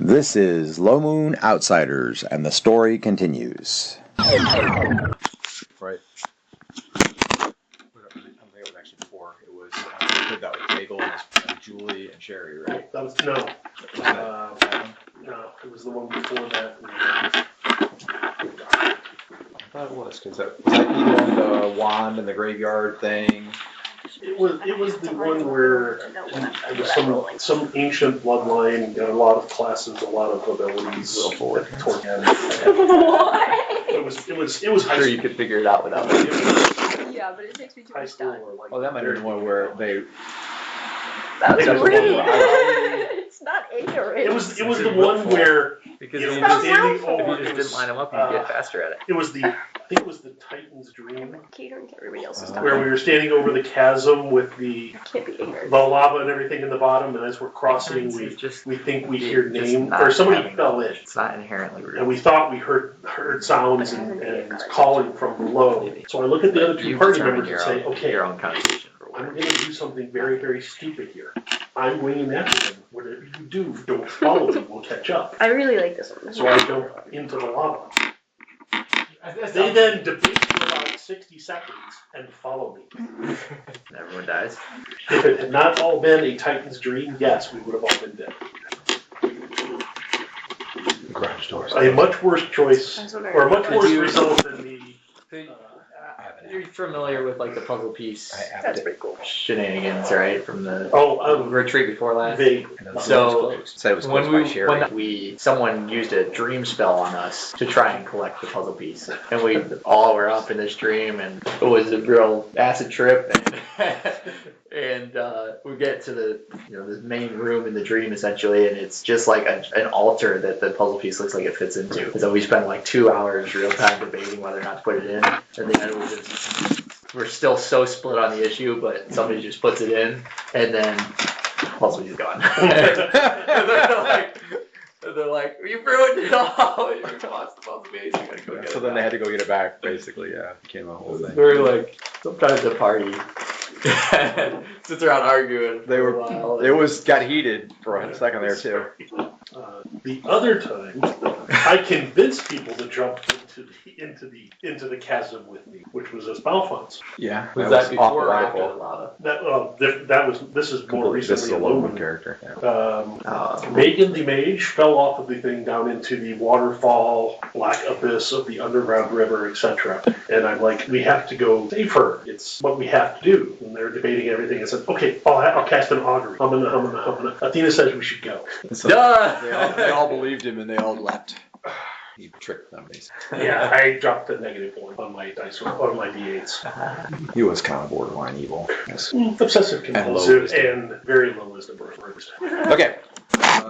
This is Low Moon Outsiders, and the story continues. Right. I think it was actually before. It was we did that with Bagel and Julie and Sherry, right? That was no. No, it was the one before that. I thought it was because was that either on the wand and the graveyard thing? It was the one where it was some ancient bloodline, got a lot of classes, a lot of abilities. Toward the end. What? It was high Sure, school. you could figure it out without me. Yeah, but it takes me too High much school time. or like. Oh, that might have been one where they. That's It was rude. the one It's not ignorant. It was the one where Because you if know, not standing willful. over. you just didn't line them up, you'd get faster at it. It was I think it was the Titan's Dream, Catering to everybody else's time. where we were standing over the chasm with the I can't be ignorant. lava and everything in the bottom, and as we're crossing, we think we hear name, or somebody fell in. It's not inherently rude. And we thought we heard sounds and calling from below. So I look at the other two You've party determined members and say, okay, your own connotation for I'm word. going to do something very, very stupid here. I'm winging after them. Whatever you do, don't follow me. We'll catch up. I really like this one. So I jump into the lava. They then debate for about 60 seconds and follow me. And everyone dies. If it had not all been a Titan's dream, yes, we would have all been dead. Garage doors. A much worse choice, That's what I or a much worse you- result than the. You're familiar with like the puzzle piece That's pretty cool. shenanigans, right? From the Oh, retreat before last. vague. So Said it was close by Sherry. when someone used a dream spell on us to try and collect the puzzle piece, and we all were up in this dream, and it was a real acid trip, and we get to the this main room in the dream essentially, and it's just like an altar that the puzzle piece looks like it fits into. And so we spent like 2 hours real time debating whether or not to put it in, and then we're still so split on the issue, but somebody just puts it in, and then puzzle is gone. They're like, you ruined it all. You lost the puzzle piece. You gotta go get So it then they back." had to go get it back, basically. Yeah, became a whole thing. We're like, sometimes a party sits around arguing. They for were. a while. It got heated for a second there too. The other time, I convinced people to jump into the chasm with me, which was as Balfon's. Yeah. Was that off before the or after the rifle. lava? This is more This is recently a a Logan Logan. character. Yeah. Megan the mage fell off of the thing down into the waterfall, black abyss of the underground river, etc. And I'm like, we have to go save her. It's what we have to do. And they're debating everything. I said, okay, I'll cast an augury. Humana. Athena says we should go. So Duh! they all believed him and they all leapt. He tricked them, basically. Yeah, I dropped a -1 on my dice on my d8s. He was kind of borderline evil. Yes. Obsessive And low compulsive wisdom. and very low wisdom. Okay.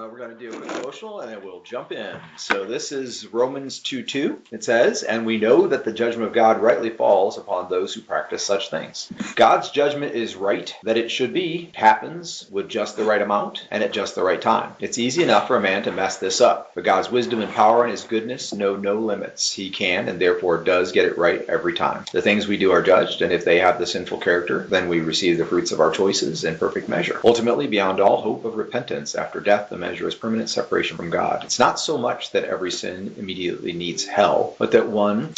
We're going to do a quick devotional and then we'll jump in. So this is Romans 2:2. It says, "And we know that the judgment of God rightly falls upon those who practice such things." God's judgment is right that it should be, happens with just the right amount and at just the right time. It's easy enough for a man to mess this up, but God's wisdom and power and his goodness know no limits. He can and therefore does get it right every time. The things we do are judged, and if they have the sinful character, then we receive the fruits of our choices in perfect measure. Ultimately, beyond all hope of repentance, after death, the measure is permanent separation from God. It's not so much that every sin immediately needs hell, but that one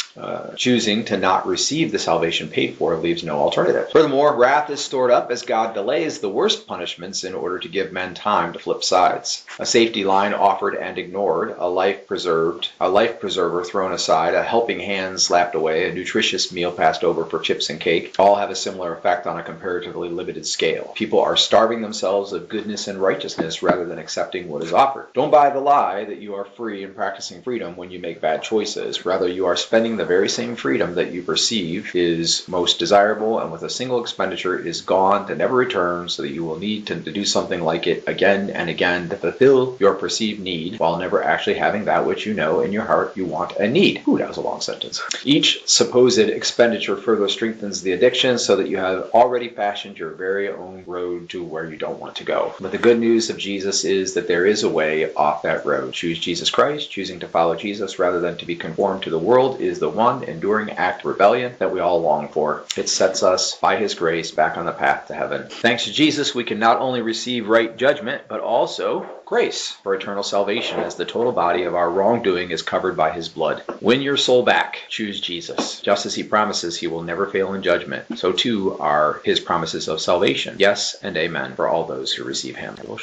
choosing to not receive the salvation paid for leaves no alternative. Furthermore, wrath is stored up as God delays the worst punishments in order to give men time to flip sides. A safety line offered and ignored, a life preserver thrown aside, a helping hand slapped away, a nutritious meal passed over for chips and cake, all have a similar effect on a comparatively limited scale. People are starving themselves of goodness and righteousness rather than accepting what is offered. Don't buy the lie that you are free and practicing freedom when you make bad choices. Rather, you are spending the very same freedom that you perceive is most desirable, and with a single expenditure is gone to never return, so that you will need to do something like it again and again to fulfill your perceived need, while never actually having that which you know in your heart you want and need. Ooh, that was a long sentence. Each supposed expenditure further strengthens the addiction, so that you have already fashioned your very own road to where you don't want to go. But the good news of Jesus is that there is a way off that road. Choose Jesus Christ. Choosing to follow Jesus rather than to be conformed to the world is the one enduring act of rebellion that we all long for. It sets us, by his grace, back on the path to heaven. Thanks to Jesus, we can not only receive right judgment, but also grace for eternal salvation, as the total body of our wrongdoing is covered by his blood. Win your soul back. Choose Jesus. Just as he promises he will never fail in judgment, so too are his promises of salvation. Yes and amen for all those who receive him. All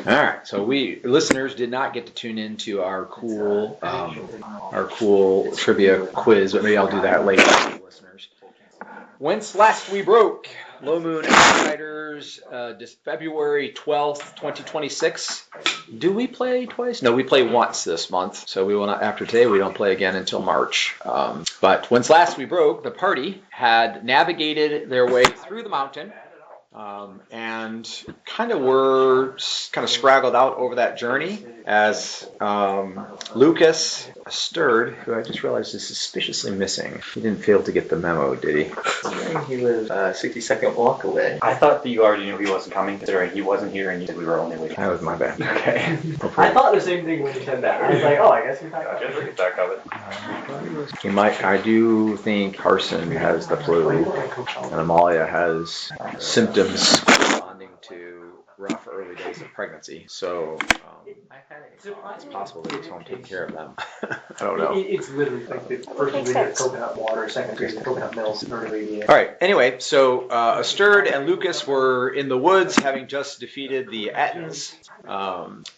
right, so we listeners did not get to tune into our cool trivia quiz, but maybe I'll do that later for the listeners. Whence last we broke? Low Moon Outsiders, February 12th, 2026. Do we play twice? No, we play once this month. So we will not, after today, we don't play again until March. But whence last we broke, the party had navigated their way through the mountain. And kind of scraggled out over that journey as Lucas Sturd, who I just realized is suspiciously missing. He didn't fail to get the memo, did he? He was a 60-second walk away. I thought that you already knew he wasn't coming, considering he wasn't here and you said we were only waiting. That was my bad. Okay. I thought the same thing when you said that. I was like, oh, I guess he's back. I guess we can talk of it. He might. I do think Carson has the flu, and Amalia has symptoms responding to rough early days of pregnancy. So it's possible that he's home taking care of them. I don't know. It's literally like the first ingredient is coconut water, second ingredient coconut milk, third ingredient. All right. Anyway, so Asterd and Lucas were in the woods, having just defeated the Ettins.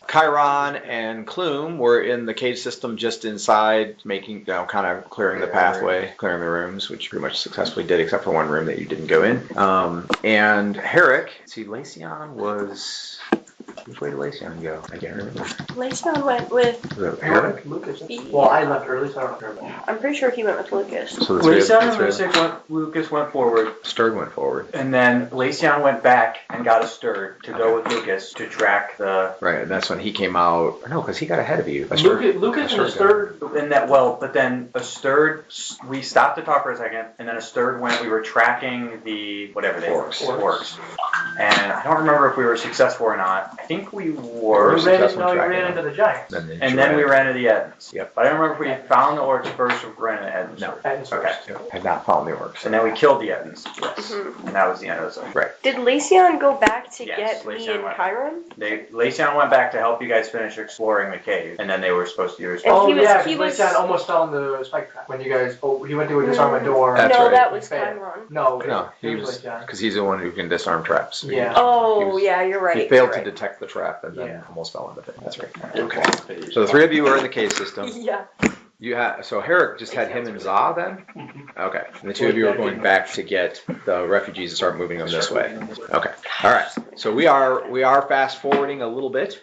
Chiron and Clume were in the cave system just inside, making, kind of clearing the pathway, clearing the rooms, which pretty much successfully did, except for one room that you didn't go in. And Herrick, Lacion was. Which way did Lacion go? I can't remember. Lacion went with. Herrick? Lucas. Well, I left early, so I don't remember. I'm pretty sure he went with Lucas. So Lucas went forward, Asterd went forward. and then Lacion went back and got a Sturd to go with Lucas to track the. Right, and that's when he came out. No, because he got ahead of you. Lucas and Sturd. And that but then a Sturd, we stopped to talk for a second, and then a Sturd went. We were tracking the whatever they were, orcs. And I don't remember if we were successful or not. I think we were. We ran into the giants. And then we ran into the Ettins. Yep. But I don't remember if we found the orcs first or ran into the Ettins. No. Ettins Okay. first. Had not found the orcs. And then we killed the Ettins. Yes. Mhm. And that was the end of the story. Right. Did Lacion go back to Yes, get me Lacion and went. Chiron? Lacion went back to help you guys finish exploring the cave, and then they were supposed to do And Oh, he was- yeah, he was- Lacion almost fell in the spike trap when you guys. Oh, he went to disarm a door. That's no, right. that was Failed. Chiron. No, No, he it was Lacion. because he's the one who can disarm traps. Yeah. Oh, yeah, you're right. He failed you're to detect the trap and then almost fell into it. That's right. Okay. So the three of you were in the cave system. Yeah. You had Herrick just had him and Za then? Okay. And the two of you are going back to get the refugees and start moving them this way. Okay. All right. So we are fast forwarding a little bit.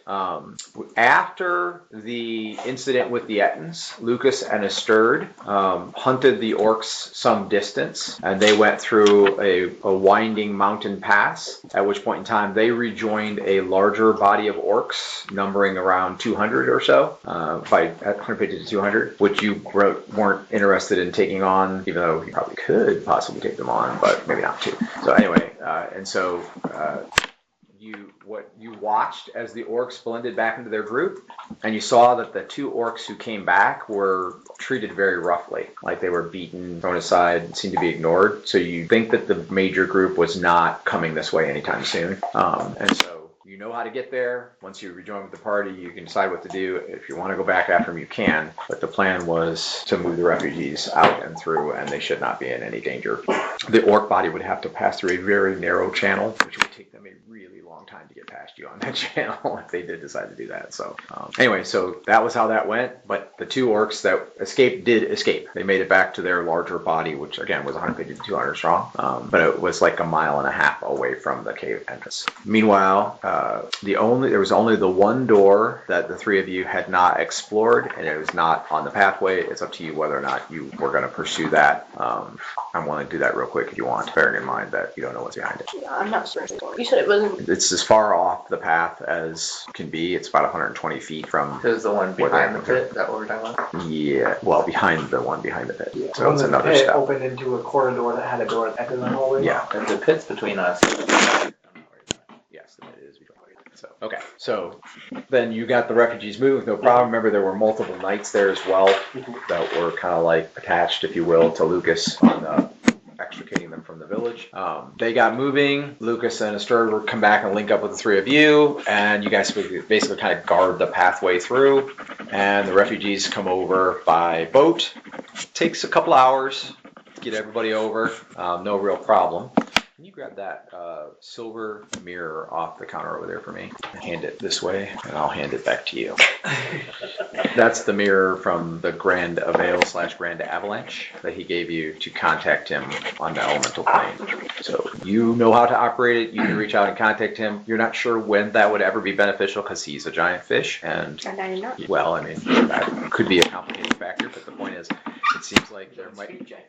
After the incident with the Ettins, Lucas and Asterd hunted the orcs some distance, and they went through a winding mountain pass, at which point in time they rejoined a larger body of orcs, numbering around 200 or so, by 150 to 200, which you weren't interested in taking on, even though you probably could possibly take them on, but maybe not too. So anyway, you watched as the orcs blended back into their group, and you saw that the two orcs who came back were treated very roughly, like they were beaten, thrown aside, seemed to be ignored. So you think that the major group was not coming this way anytime soon, and so you know how to get there. Once you rejoin with the party, you can decide what to do. If you want to go back after them, you can. But the plan was to move the refugees out and through, and they should not be in any danger. The orc body would have to pass through a very narrow channel, which would take them a really long time to get past you on that channel if they did decide to do that. So anyway, so that was how that went. But the two orcs that escaped did escape. They made it back to their larger body, which again was 150 to 200 strong. But it was like a mile and a half away from the cave entrance. Meanwhile, there was only the one door that the three of you had not explored, and it was not on the pathway. It's up to you whether or not you were going to pursue that. I want to do that real quick if you want, bearing in mind that you don't know what's behind it. Yeah, I'm not sure. You said it wasn't. It's as far off the path as can be. It's about 120 feet from. There's the one behind the pit. Is that what we're talking about? Yeah, well, behind the one behind the pit. Yeah. So it's another pit step. opened into a corridor that had a door at the end of the hallway. Yeah. And the pit's between us. Yes, it is. So, okay, so then you got the refugees moved, no problem. Remember, there were multiple knights there as well that were kind of like attached, if you will, to Lucas on the extra locating them from the village. They got moving. Lucas and Astur would come back and link up with the three of you, and you guys would basically kind of guard the pathway through. And the refugees come over by boat. Takes a couple hours to get everybody over. No real problem. Can you grab that silver mirror off the counter over there for me? Hand it this way, and I'll hand it back to you. That's the mirror from the Grand Avail / Grand Avalanche that he gave you to contact him on the elemental plane. So you know how to operate it. You can reach out and contact him. You're not sure when that would ever be beneficial because he's a giant fish. And, well, I mean, that could be a complicating factor, but the point is, it seems like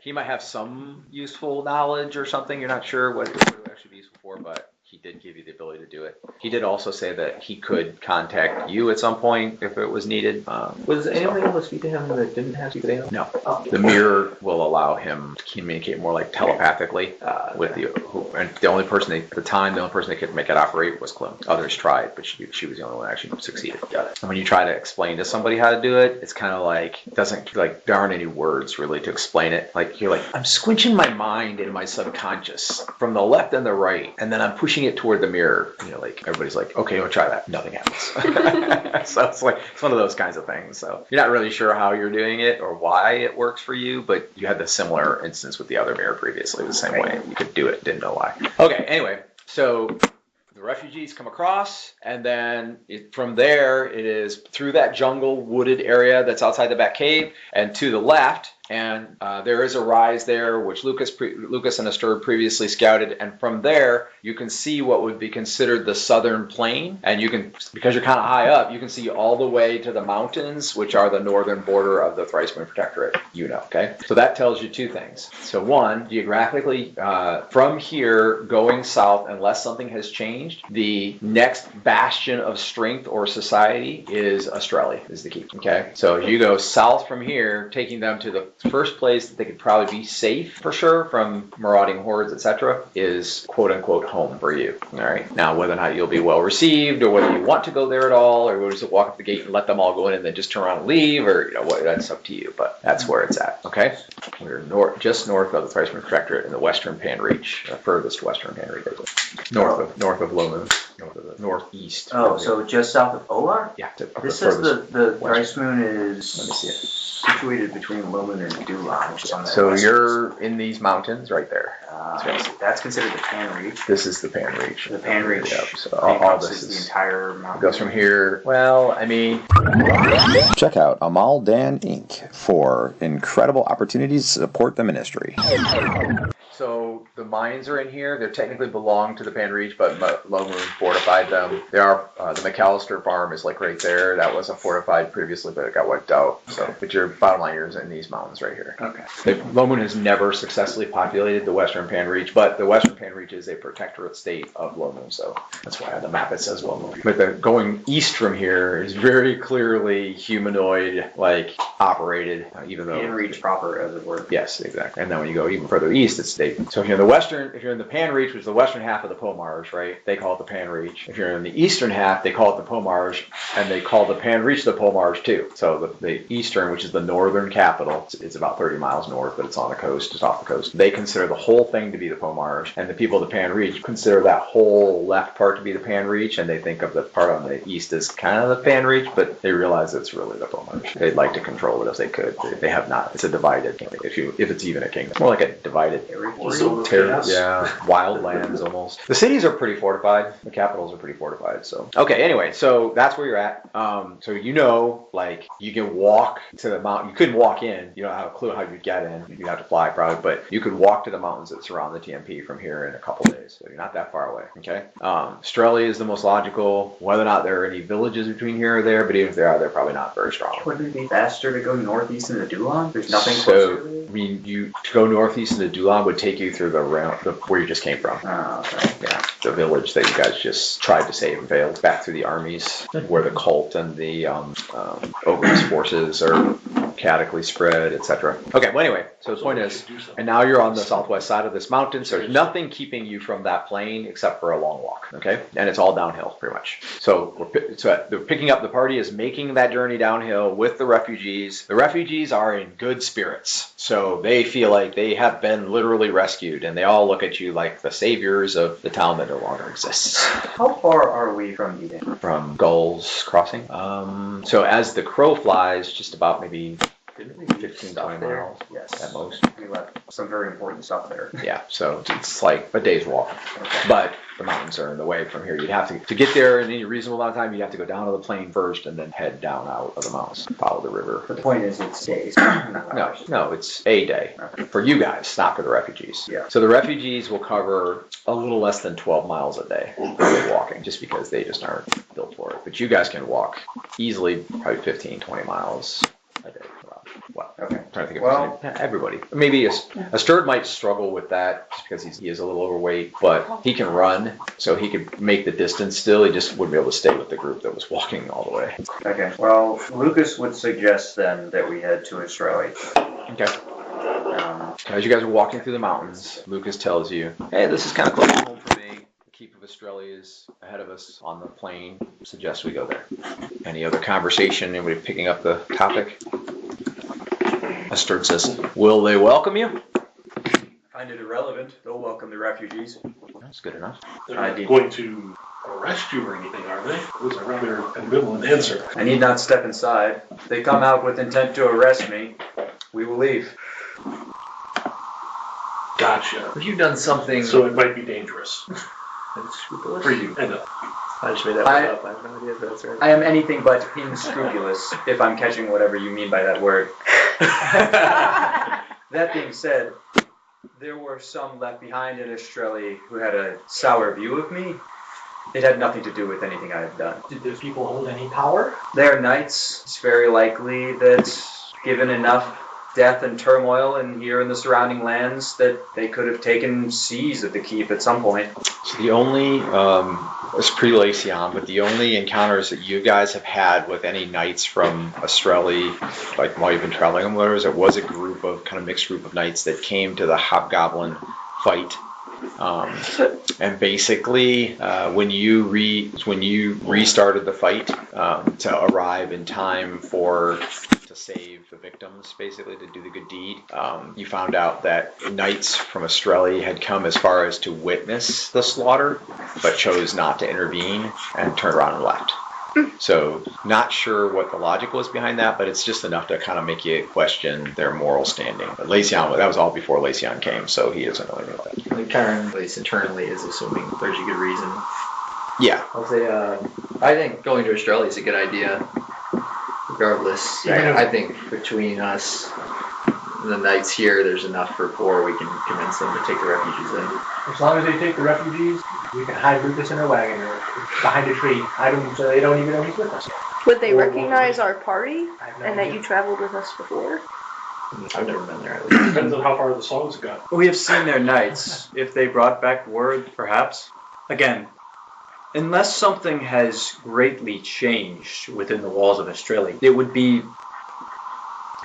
he might have some useful knowledge or something. You're not sure what it would actually be useful for, but he did give you the ability to do it. He did also say that he could contact you at some point if it was needed. Was anyone able to speak to him that didn't have to speak to him? No. The mirror will allow him to communicate more like telepathically with you. And the only person at the time, the only person that could make it operate was Clem. Others tried, but she was the only one that actually succeeded. Got it. And when you try to explain to somebody how to do it, it's kind of like, there aren't any words really to explain it. Like, you're like, I'm squinching my mind in my subconscious from the left and the right, and then I'm pushing it toward the mirror. You know, like, everybody's like, okay, we'll try that. Nothing happens. So it's one of those kinds of things. So you're not really sure how you're doing it or why it works for you, but you had the similar instance with the other mirror previously, the same way. You could do it, didn't know why. Okay, anyway, so the refugees come across, and then from there, it is through that jungle wooded area that's outside the back cave, and to the left, and there is a rise there, which Lucas and Astur previously scouted, and from there, you can see what would be considered the southern plain, and you can, because you're kind of high up, you can see all the way to the mountains, which are the northern border of the Thrice Moon Protectorate, okay? So that tells you two things. So one, geographically, from here, going south, unless something has changed, the next bastion of strength or society is Australia, is the key, okay? So you go south from here, taking them to the first place that they could probably be safe for sure from marauding hordes, etc., is quote-unquote home for you. All right. Now, whether or not you'll be well received, or whether you want to go there at all, or just walk up the gate and let them all go in and then just turn around and leave, or that's up to you. But that's where it's at. Okay. We're just north of the Thrice Moon Protectorate in the Western Pan Reach, furthest Western Pan Reach, north of Low Moon, north of the northeast. Oh, so just south of Olar? Yeah. This says the Thrice Moon is. Let me see it. Situated between Loman and Dulon, which is on the So you're in these mountains right there. That's considered the Pan Reach. This is the Pan Reach. The Pan Reach. Yep. So all this is the entire mountain. Goes from here. Well, I mean, Check out Amal Dan Inc. for incredible opportunities to support the ministry. so the mines are in here. They technically belong to the Pan Reach, but Low Moon fortified them. They are the McAllister farm is like right there. That wasn't fortified previously, but it got wiped out. So, but your bottom line is in these mountains right here. Okay. Low Moon has never successfully populated the Western Pan Reach, but the Western Pan Reach is a protectorate state of Low Moon, so that's why on the map it says Low Moon. But going east from here is very clearly humanoid, operated, even though Pan Reach proper, as it were. Yes, exactly. And then when you go even further east, it's state. So if you're in the Pan Reach, which is the western half of the Pomarge, right? They call it the Pan Reach. If you're in the eastern half, they call it the Pomarge, and they call the Pan Reach the Pomarge too. So the eastern, which is the northern capital, it's about 30 miles north, but it's on the coast, it's off the coast. They consider the whole thing to be the Pomarge, and the people of the Pan Reach consider that whole left part to be the Pan Reach, and they think of the part on the east as kind of the Pan Reach, but they realize it's really the Pomarge. They'd like to control it if they could. They have not. It's a divided kingdom, if it's even a kingdom. More like a divided wild lands almost. The cities are pretty fortified. The capitals are pretty fortified. So okay, anyway, so that's where you're at. So you can walk to the mountain. You couldn't walk in. You don't have a clue how you'd get in. You'd have to fly probably, but you could walk to the mountains that surround the TMP from here in a couple days. So you're not that far away. Okay. Australia is the most logical. Whether or not there are any villages between here or there, but even if there are, they're probably not very strong. Wouldn't it be faster to go northeast into Dulon? There's nothing so, closer. I mean, to go northeast into Dulon would take you through where you just came from. Oh, okay. Yeah, the village that you guys just tried to save and failed. Back through the armies, where the cult and the Ogre's forces are chaotically spread, etc. Okay, well anyway, so the point is, and now you're on the southwest side of this mountain, so there's nothing keeping you from that plain except for a long walk, okay? And it's all downhill, pretty much. So they're picking up, the party is making that journey downhill with the refugees. The refugees are in good spirits, so they feel like they have been literally rescued, and they all look at you like the saviors of the town that no longer exists. How far are we from Eden? From Gulls Crossing. So as the crow flies, just about maybe 15, 20 miles Yes. at most. We left some very important stuff there. Yeah, so it's like a day's walk. Okay. But the mountains are in the way from here. You'd have to get there in any reasonable amount of time, you'd have to go down to the plain first and then head down out of the mountains, follow the river. But the point is, it's days. not No, hours. no, it's a day. For you guys, not for the refugees. Yeah. So the refugees will cover a little less than 12 miles a day walking, just because they just aren't built for it. But you guys can walk easily, probably 15, 20 miles a day. Well, Okay. I'm trying to think of Well- everybody. Maybe a sturd might struggle with that just because he is a little overweight, but he can run, so he could make the distance still. He just wouldn't be able to stay with the group that was walking all the way. Okay. Well, Lucas would suggest then that we head to Australia. Okay. As you guys are walking through the mountains, Lucas tells you, hey, this is kind of close to home for me. The Keep of Australia is ahead of us on the plain. Suggest we go there. Any other conversation? Anybody picking up the topic? Sturd says, will they welcome you? Find it irrelevant. They'll welcome the refugees. That's good enough. They're not going to arrest you or anything, are they? It was a rather ambivalent answer. I need not step inside. If they come out with intent to arrest me, we will leave. Gotcha. Have you done something So it might be dangerous unscrupulous? for you. I know. I just made that one up. I have no idea if that's right. I am anything but unscrupulous, if I'm catching whatever you mean by that word. That being said, there were some left behind in Australia who had a sour view of me. It had nothing to do with anything I have done. Did those people hold any power? They are knights. It's very likely that, given enough death and turmoil in here in the surrounding lands, that they could have taken siege of the keep at some point. So the only, it's pre-Lacion, but the only encounters that you guys have had with any knights from Australia, like while you've been traveling, it was a group of, kind of mixed group of knights that came to the Hobgoblin fight. And basically, when you restarted the fight to arrive in time to save the victims, basically to do the good deed, you found out that knights from Australia had come as far as to witness the slaughter, but chose not to intervene and turned around and left. So, not sure what the logic was behind that, but it's just enough to kind of make you question their moral standing. But Lacion, that was all before Lacion came, so he doesn't really know that. Like, Karen, at least internally, is assuming there's a good reason. Yeah. I'll say, I think going to Australia is a good idea. Regardless, Yeah. I think between us and the knights here, there's enough rapport we can convince them to take the refugees in. As long as they take the refugees, we can hide Lucas in a wagon or behind a tree. Hide him so they don't even know he's with us. Would they recognize our party I have no and that idea. you traveled with us before? I've never been there, at least. Depends on how far the songs got. We have seen their knights. If they brought back word, perhaps. Again, unless something has greatly changed within the walls of Australia, it would be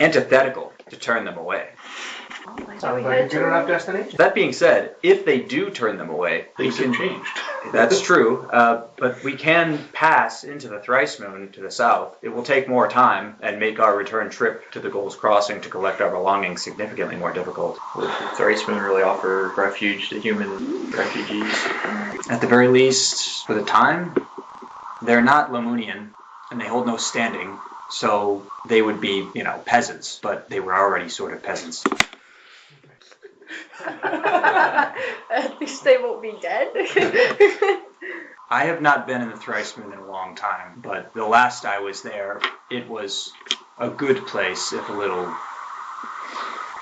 antithetical to turn them away. Sounds like a good enough destination. That being said, if they do turn them away, we Things can have changed. That's true, but we can pass into the Thrice Moon to the south. It will take more time and make our return trip to the Gulls Crossing to collect our belongings significantly more difficult. Would the Thrice Moon really offer refuge to human refugees? At the very least, for the time, they're not Lemurian, and they hold no standing, so they would be, peasants, but they were already sort of peasants. At least they won't be dead. I have not been in the Thrice Moon in a long time, but the last I was there, it was a good place, if a little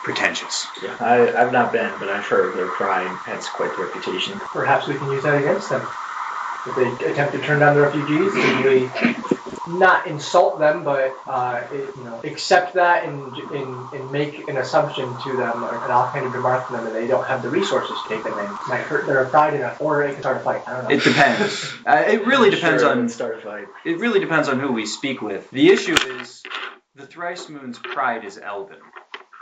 pretentious. Yeah, I've not been, but I've heard their crime has quite the reputation. Perhaps we can use that against them. If they attempt to turn down the refugees, we not insult them, but accept that and make an assumption to them, an offhanded remark to them, and they don't have the resources to take them in. It might hurt their pride enough, or it can start a fight. I don't know. It depends. It really depends Sure, on. let's start a fight. It really depends on who we speak with. The issue is The Thrice Moon's pride is Elven.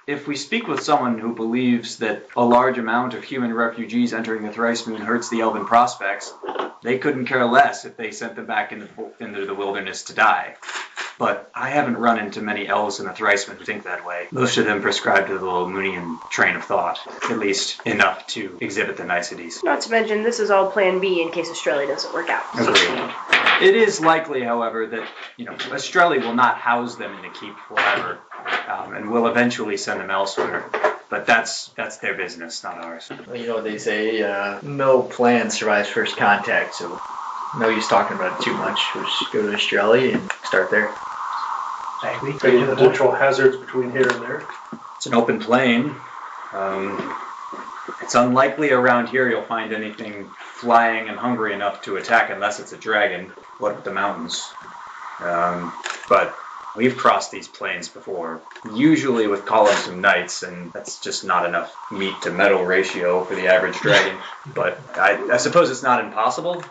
If we speak with someone who believes that a large amount of human refugees entering the Thrice Moon hurts the Elven prospects, they couldn't care less if they sent them back into the wilderness to die. But I haven't run into many elves in the Thrice Moon who think that way. Most of them prescribe to the Lomunian train of thought, at least enough to exhibit the niceties. Not to mention, this is all Plan B in case Australia doesn't work out. Agreed. It is likely, however, that Australia will not house them in the keep forever, and will eventually send them elsewhere. But that's their business, not ours. Well, you know what they say, no plan survives first contact, so no use talking about it too much. We'll just go to Australia and start there. Exactly. Any potential hazards between here and there? It's an open plain. It's unlikely around here you'll find anything flying and hungry enough to attack unless it's a dragon. What with the mountains? But we've crossed these plains before, usually with columns of knights, and that's just not enough meat to metal ratio for the average dragon. But I suppose it's not impossible.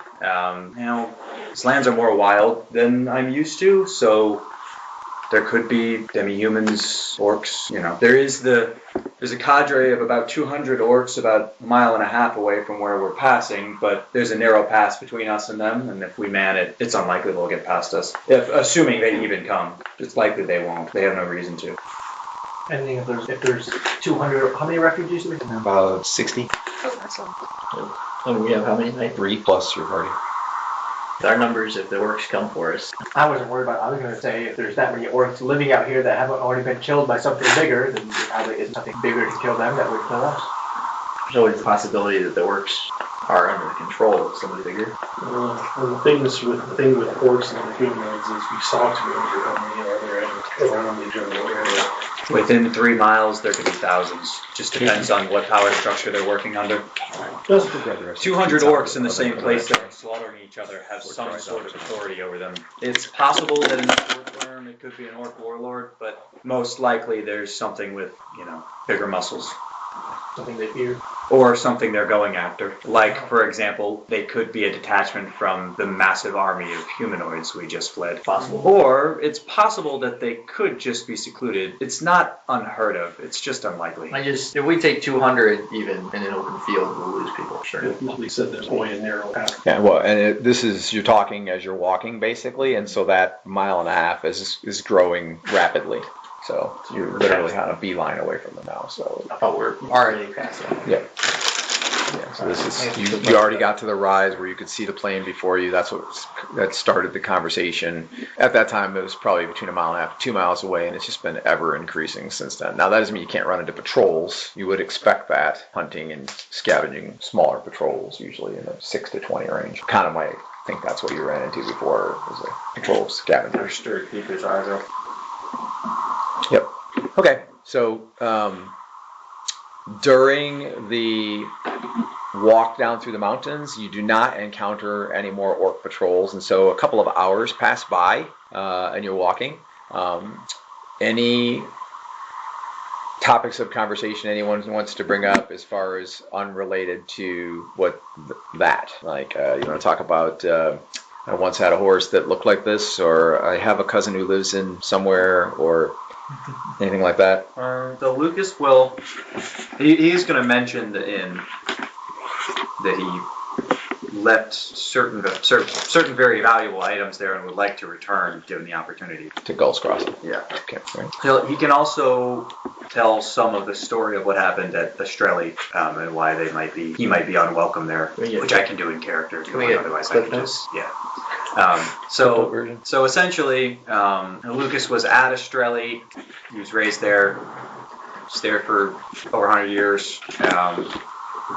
These lands are more wild than I'm used to, so there could be demi-humans, orcs. There's a cadre of about 200 orcs about 1.5 miles away from where we're passing, but there's a narrow pass between us and them, and if we man it, it's unlikely they'll get past us. Assuming they even come. It's likely they won't. They have no reason to. Anything if there's 200, how many refugees do we have? About 60. Oh, that's all. And we have how many nights? 3 plus your party. Our numbers, if the orcs come for us. I wasn't worried about. I was going to say if there's that many orcs living out here that haven't already been killed by something bigger, then there probably is something bigger to kill them that would kill us. There's always the possibility that the orcs are under the control of somebody bigger. And the thing with orcs and the humanoids is we saw 200 how many are there around the general area. Within 3 miles, there could be thousands. Just depends on what power structure they're working under. 200 orcs in the same place that are slaughtering each other have some sort of authority over them. It's possible that in the short term it could be an orc warlord, but most likely there's something with, bigger muscles. Something they fear. Or something they're going after. Like, for example, they could be a detachment from the massive army of humanoids we just fled. Possible. Or it's possible that they could just be secluded. It's not unheard of. It's just unlikely. If we take 200 even in an open field, we'll lose people. Sure. Usually said there's only a narrow path. Yeah, well, and this is, you're talking as you're walking, basically, and so that 1.5 miles is growing rapidly. So you're literally on a beeline away from them now. So I thought we were already past that. yeah. So this is you already got to the rise where you could see the plane before you. That started the conversation. At that time, it was probably between 1.5 miles, 2 miles away, and it's just been ever increasing since then. Now that doesn't mean you can't run into patrols. You would expect hunting and scavenging smaller patrols, usually in the 6 to 20 range. Kind of might think that's what you ran into before, was a patrol of scavengers. Stirred keepers are though. Yep. Okay. So during the walk down through the mountains, you do not encounter any more orc patrols, and so a couple of hours pass by, and you're walking. Any topics of conversation anyone wants to bring up as far as unrelated to that? Like, you want to talk about, I once had a horse that looked like this, or I have a cousin who lives in somewhere, or anything like that? So Lucas will, he's going to mention the inn that he left certain very valuable items there and would like to return given the opportunity. To Gulls Crossing. Yeah. Okay. Right. He can also tell some of the story of what happened at Estrelli, and why he might be unwelcome there, which I can do in character. Otherwise, I can just So essentially, Lucas was at Estrelli. He was raised there. Was there for over 100 years.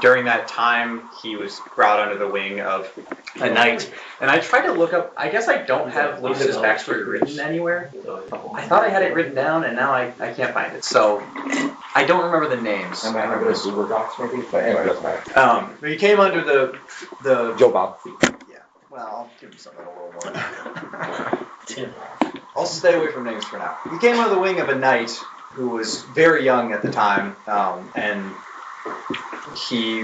During that time, he was brought under the wing of a knight. And I tried to look up, I guess I don't have Lucas's backstory written anywhere. I thought I had it written down, and now I can't find it. So I don't remember the names. I might have it as Google Docs maybe, but anyway, it doesn't matter. He came under the Joe Bob. Yeah. Well, I'll give him something a little more. I'll stay away from names for now. He came under the wing of a knight who was very young at the time, and he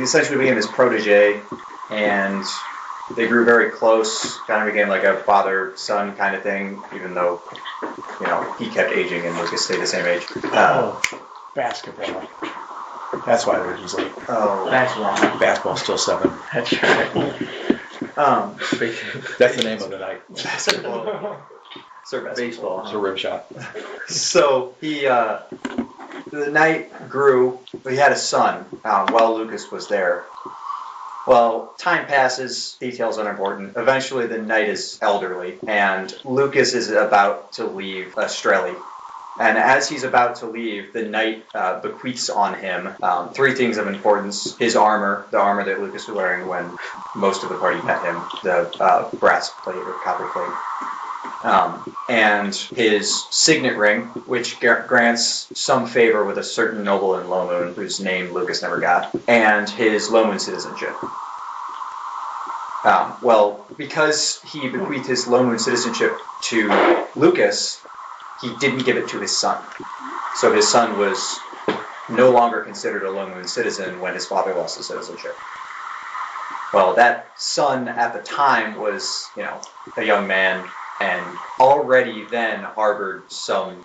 essentially became his protege, and they grew very close, kind of became like a father-son kind of thing, even though, he kept aging and Lucas stayed the same age. Basketball. That's why they're just like, That's wrong. basketball's still 7. That's right. That's the name of the night. Basketball. Sir Baseball. It's a rim shot. So the night grew. He had a son while Lucas was there. Well, time passes, details unimportant. Eventually the knight is elderly, and Lucas is about to leave Australia. And as he's about to leave, the knight bequeaths on him 3 things of importance. His armor, the armor that Lucas was wearing when most of the party met him, the brass plate or copper plate. And his signet ring, which grants some favor with a certain noble in Lomoon, whose name Lucas never got, and his Lomoon citizenship. Because he bequeathed his Lomoon citizenship to Lucas, he didn't give it to his son. So his son was no longer considered a Lomoon citizen when his father lost his citizenship. Well, that son at the time was, a young man, and already then harbored some,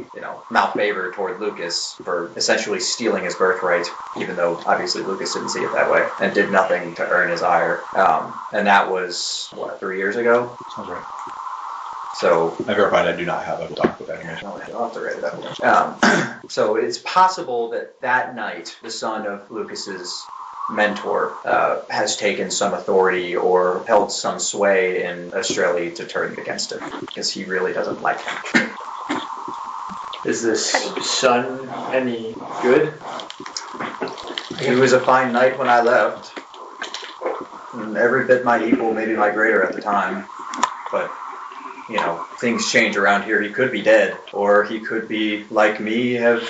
malfavor toward Lucas for essentially stealing his birthright, even though obviously Lucas didn't see it that way, and did nothing to earn his ire. And that was, 3 years ago? Sounds right. So I verified I do not have a doc with that information. I'll have to write it up. So it's possible that night, the son of Lucas's mentor has taken some authority or held some sway in Australia to turn against him, because he really doesn't like him. Is this son any good? He was a fine knight when I left, and every bit my equal, maybe my greater at the time, but things change around here. He could be dead, or he could be, like me, have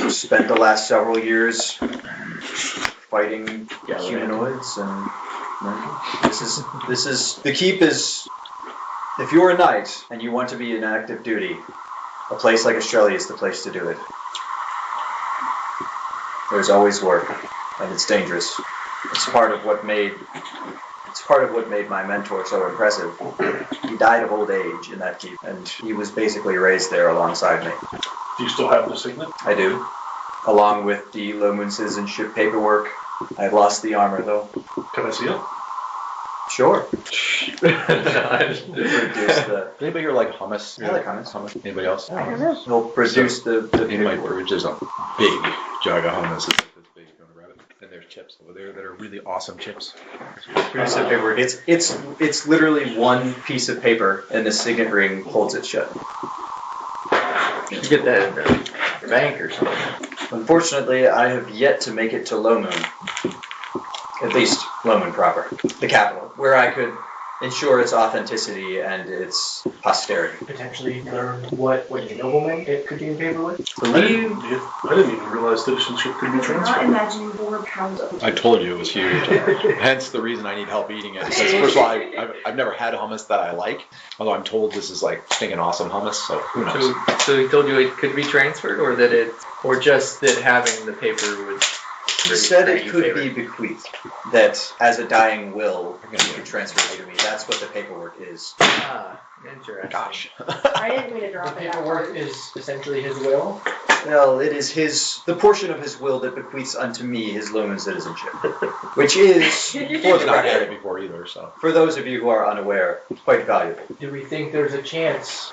spent the last several years fighting humanoids, and this is the keep is, if you're a knight and you want to be in active duty, a place like Australia is the place to do it. There's always work, and it's dangerous. It's part of what made my mentor so impressive. He died of old age in that keep, and he was basically raised there alongside me. Do you still have the signet? I do. Along with the Lomoon citizenship paperwork. I've lost the armor, though. Can I see it? Sure. Anybody here like hummus? I like hummus. Anybody else? I don't know. He'll produce the In my paperwork. fridge, there's a big jug of hummus. It's like this big, if you want to grab it. And there's chips over there that are really awesome chips. Produce the paperwork. It's literally one piece of paper, and the signet ring holds it shut. You get that at the bank or something. Unfortunately, I have yet to make it to Lomoon. At least Lomoon proper, the capital, where I could ensure its authenticity and its posterity. Potentially learn what nobleman it could be in favor with. I didn't even realize citizenship could be I'm not transferred. imagining 4 pounds of I told you it was huge. Hence the reason I need help eating it. Because first of all, I've never had hummus that I like. Although I'm told this is like stinking awesome hummus, so who knows? So he told you it could be transferred, or just that having the paper would. He said it could be bequeathed, that as a dying will, you could transfer it to me. That's what the paperwork is. Ah, interesting. Gosh. I didn't mean to The drop it. paperwork is essentially his will. Well, it is the portion of his will that bequeaths unto me his Lomoon citizenship, which is, for I've the not had it record, before either, so. for those of you who are unaware, quite valuable. Do we think there's a chance,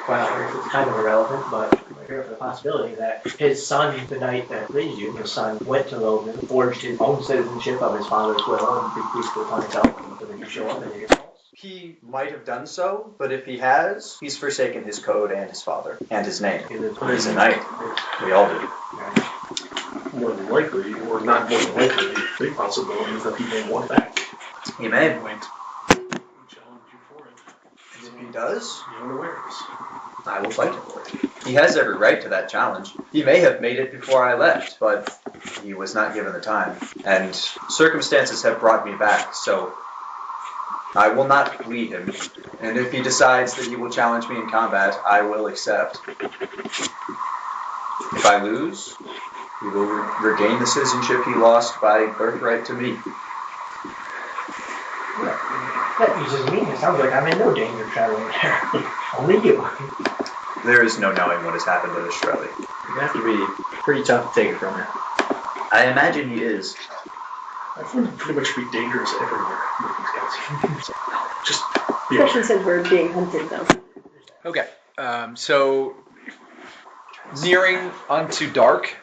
well, it's kind of irrelevant, but here for the possibility that his son, the knight that raised you, his son went to Logan, forged his own citizenship of his father's will, and bequeathed it upon himself, so that you show up and you get false? He might have done so, but if he has, he's forsaken his code and his father, and his name. He's a knight. We all do. More than likely, or not more than likely, the big possibility is that he may want back. He may. We challenge you for it. If he does, Be unawares. I will fight him for it. He has every right to that challenge. He may have made it before I left, but he was not given the time. And circumstances have brought me back, so I will not lead him. And if he decides that he will challenge me in combat, I will accept. If I lose, he will regain the citizenship he lost by birthright to me. That uses me. It sounds like I'm in no danger traveling there. Only you. There is no knowing what has happened to Australia. You have to be pretty tough to take it from her. I imagine he is. I find it pretty much be dangerous everywhere with these guys. So, just be Especially since we're being hunted, though. Okay, so nearing unto dark,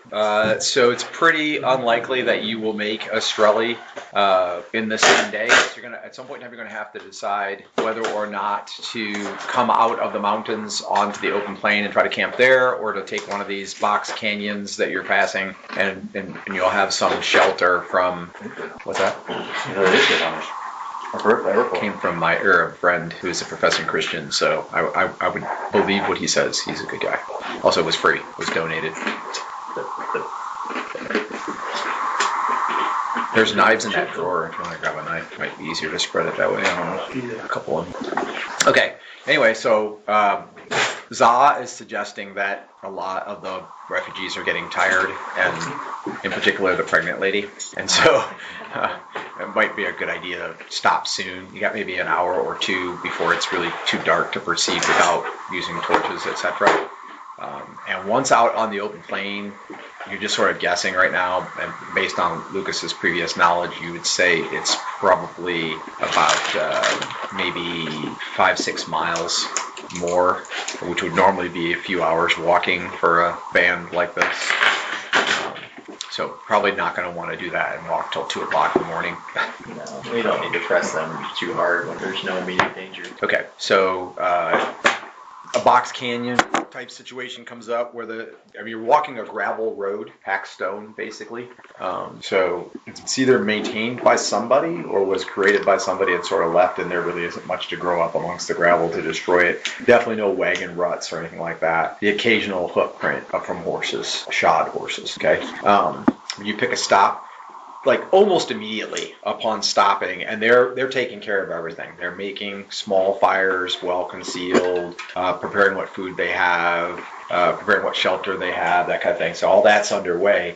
so it's pretty unlikely that you will make Estrelli in the same day. So you're gonna, at some point in time, you're gonna have to decide whether or not to come out of the mountains onto the open plain and try to camp there, or to take one of these box canyons that you're passing, and you'll have some shelter from. What's that? Came from my friend who's a professing Christian, so I would believe what he says. He's a good guy. Also, it was free. It was donated. There's knives in that drawer. If you want to grab a knife, it might be easier to spread it that way. I don't know. A couple of them. Okay. Anyway, so Za is suggesting that a lot of the refugees are getting tired, and in particular the pregnant lady. And so it might be a good idea to stop soon. You got maybe an hour or two before it's really too dark to proceed without using torches, etc. And once out on the open plain, you're just sort of guessing right now, and based on Lucas's previous knowledge, you would say it's probably about maybe 5-6 miles more, which would normally be a few hours walking for a band like this. So probably not going to want to do that and walk till 2 o'clock in the morning. No, we don't need to press them too hard when there's no immediate danger. Okay, so a box canyon type situation comes up where you're walking a gravel road, packed stone, basically. So it's either maintained by somebody or was created by somebody and sort of left, and there really isn't much to grow up amongst the gravel to destroy it. Definitely no wagon ruts or anything like that. The occasional hoof print from horses, shod horses, okay? You pick a stop, like almost immediately upon stopping, and they're taking care of everything. They're making small fires, well concealed, preparing what food they have, preparing what shelter they have, that kind of thing. So all that's underway.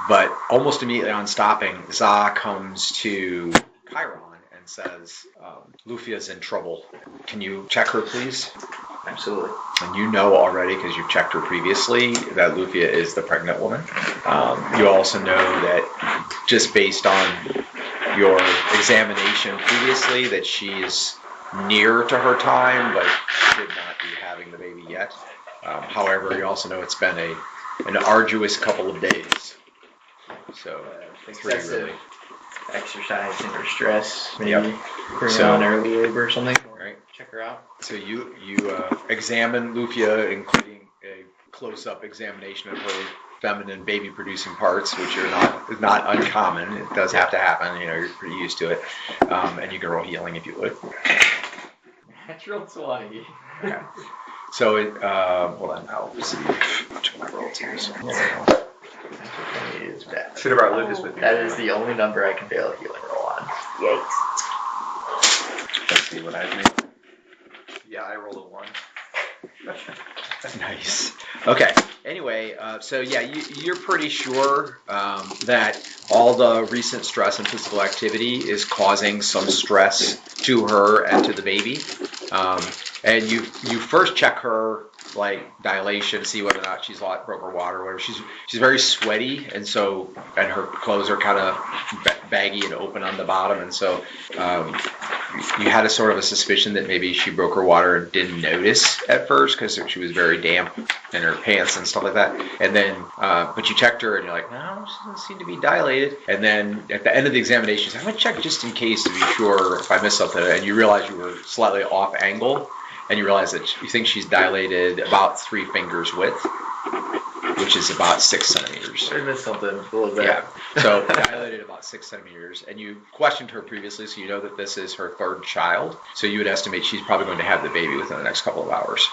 But almost immediately on stopping, Za comes to Chiron and says, Lufia's in trouble. Can you check her, please? Absolutely. And you know already, because you've checked her previously, that Lufia is the pregnant woman. You also know that just based on your examination previously, that she's near to her time, but did not be having the baby yet. However, you also know it's been an arduous couple of days. So, Excessive exercising or stress, maybe Yep. bring on early labor or something. Right. Check her out. So you examine Lufia, including a close-up examination of her feminine baby-producing parts, which are not uncommon. It does have to happen. You're pretty used to it. And you can roll healing if you would. Natural 20. Okay. So well then I'll see which one I rolled here. So, Natural 20 is bad. Should have brought Lucas with me. That is the only number I can fail a healing roll on. Yikes. let's see what I made. Yeah, I rolled a 1. Nice. Okay. Anyway, so yeah, you're pretty sure that all the recent stress and physical activity is causing some stress to her and to the baby. And you first check her like dilation, see whether or not she's broke her water or whatever. She's very sweaty, and her clothes are kind of baggy and open on the bottom, and so you had a sort of a suspicion that maybe she broke her water and didn't notice at first because she was very damp in her pants and stuff like that. And then, but you checked her and you're like, no, she doesn't seem to be dilated. And then at the end of the examination, you said, I'm gonna check just in case to be sure if I missed something. And you realize you were slightly off angle, and you realize that you think she's dilated about 3 fingers width, which is about 6 centimeters. I missed something a little bit. Yeah, so dilated about 6 centimeters, and you questioned her previously, so you know that this is her 3rd child. So you would estimate she's probably going to have the baby within the next couple of hours.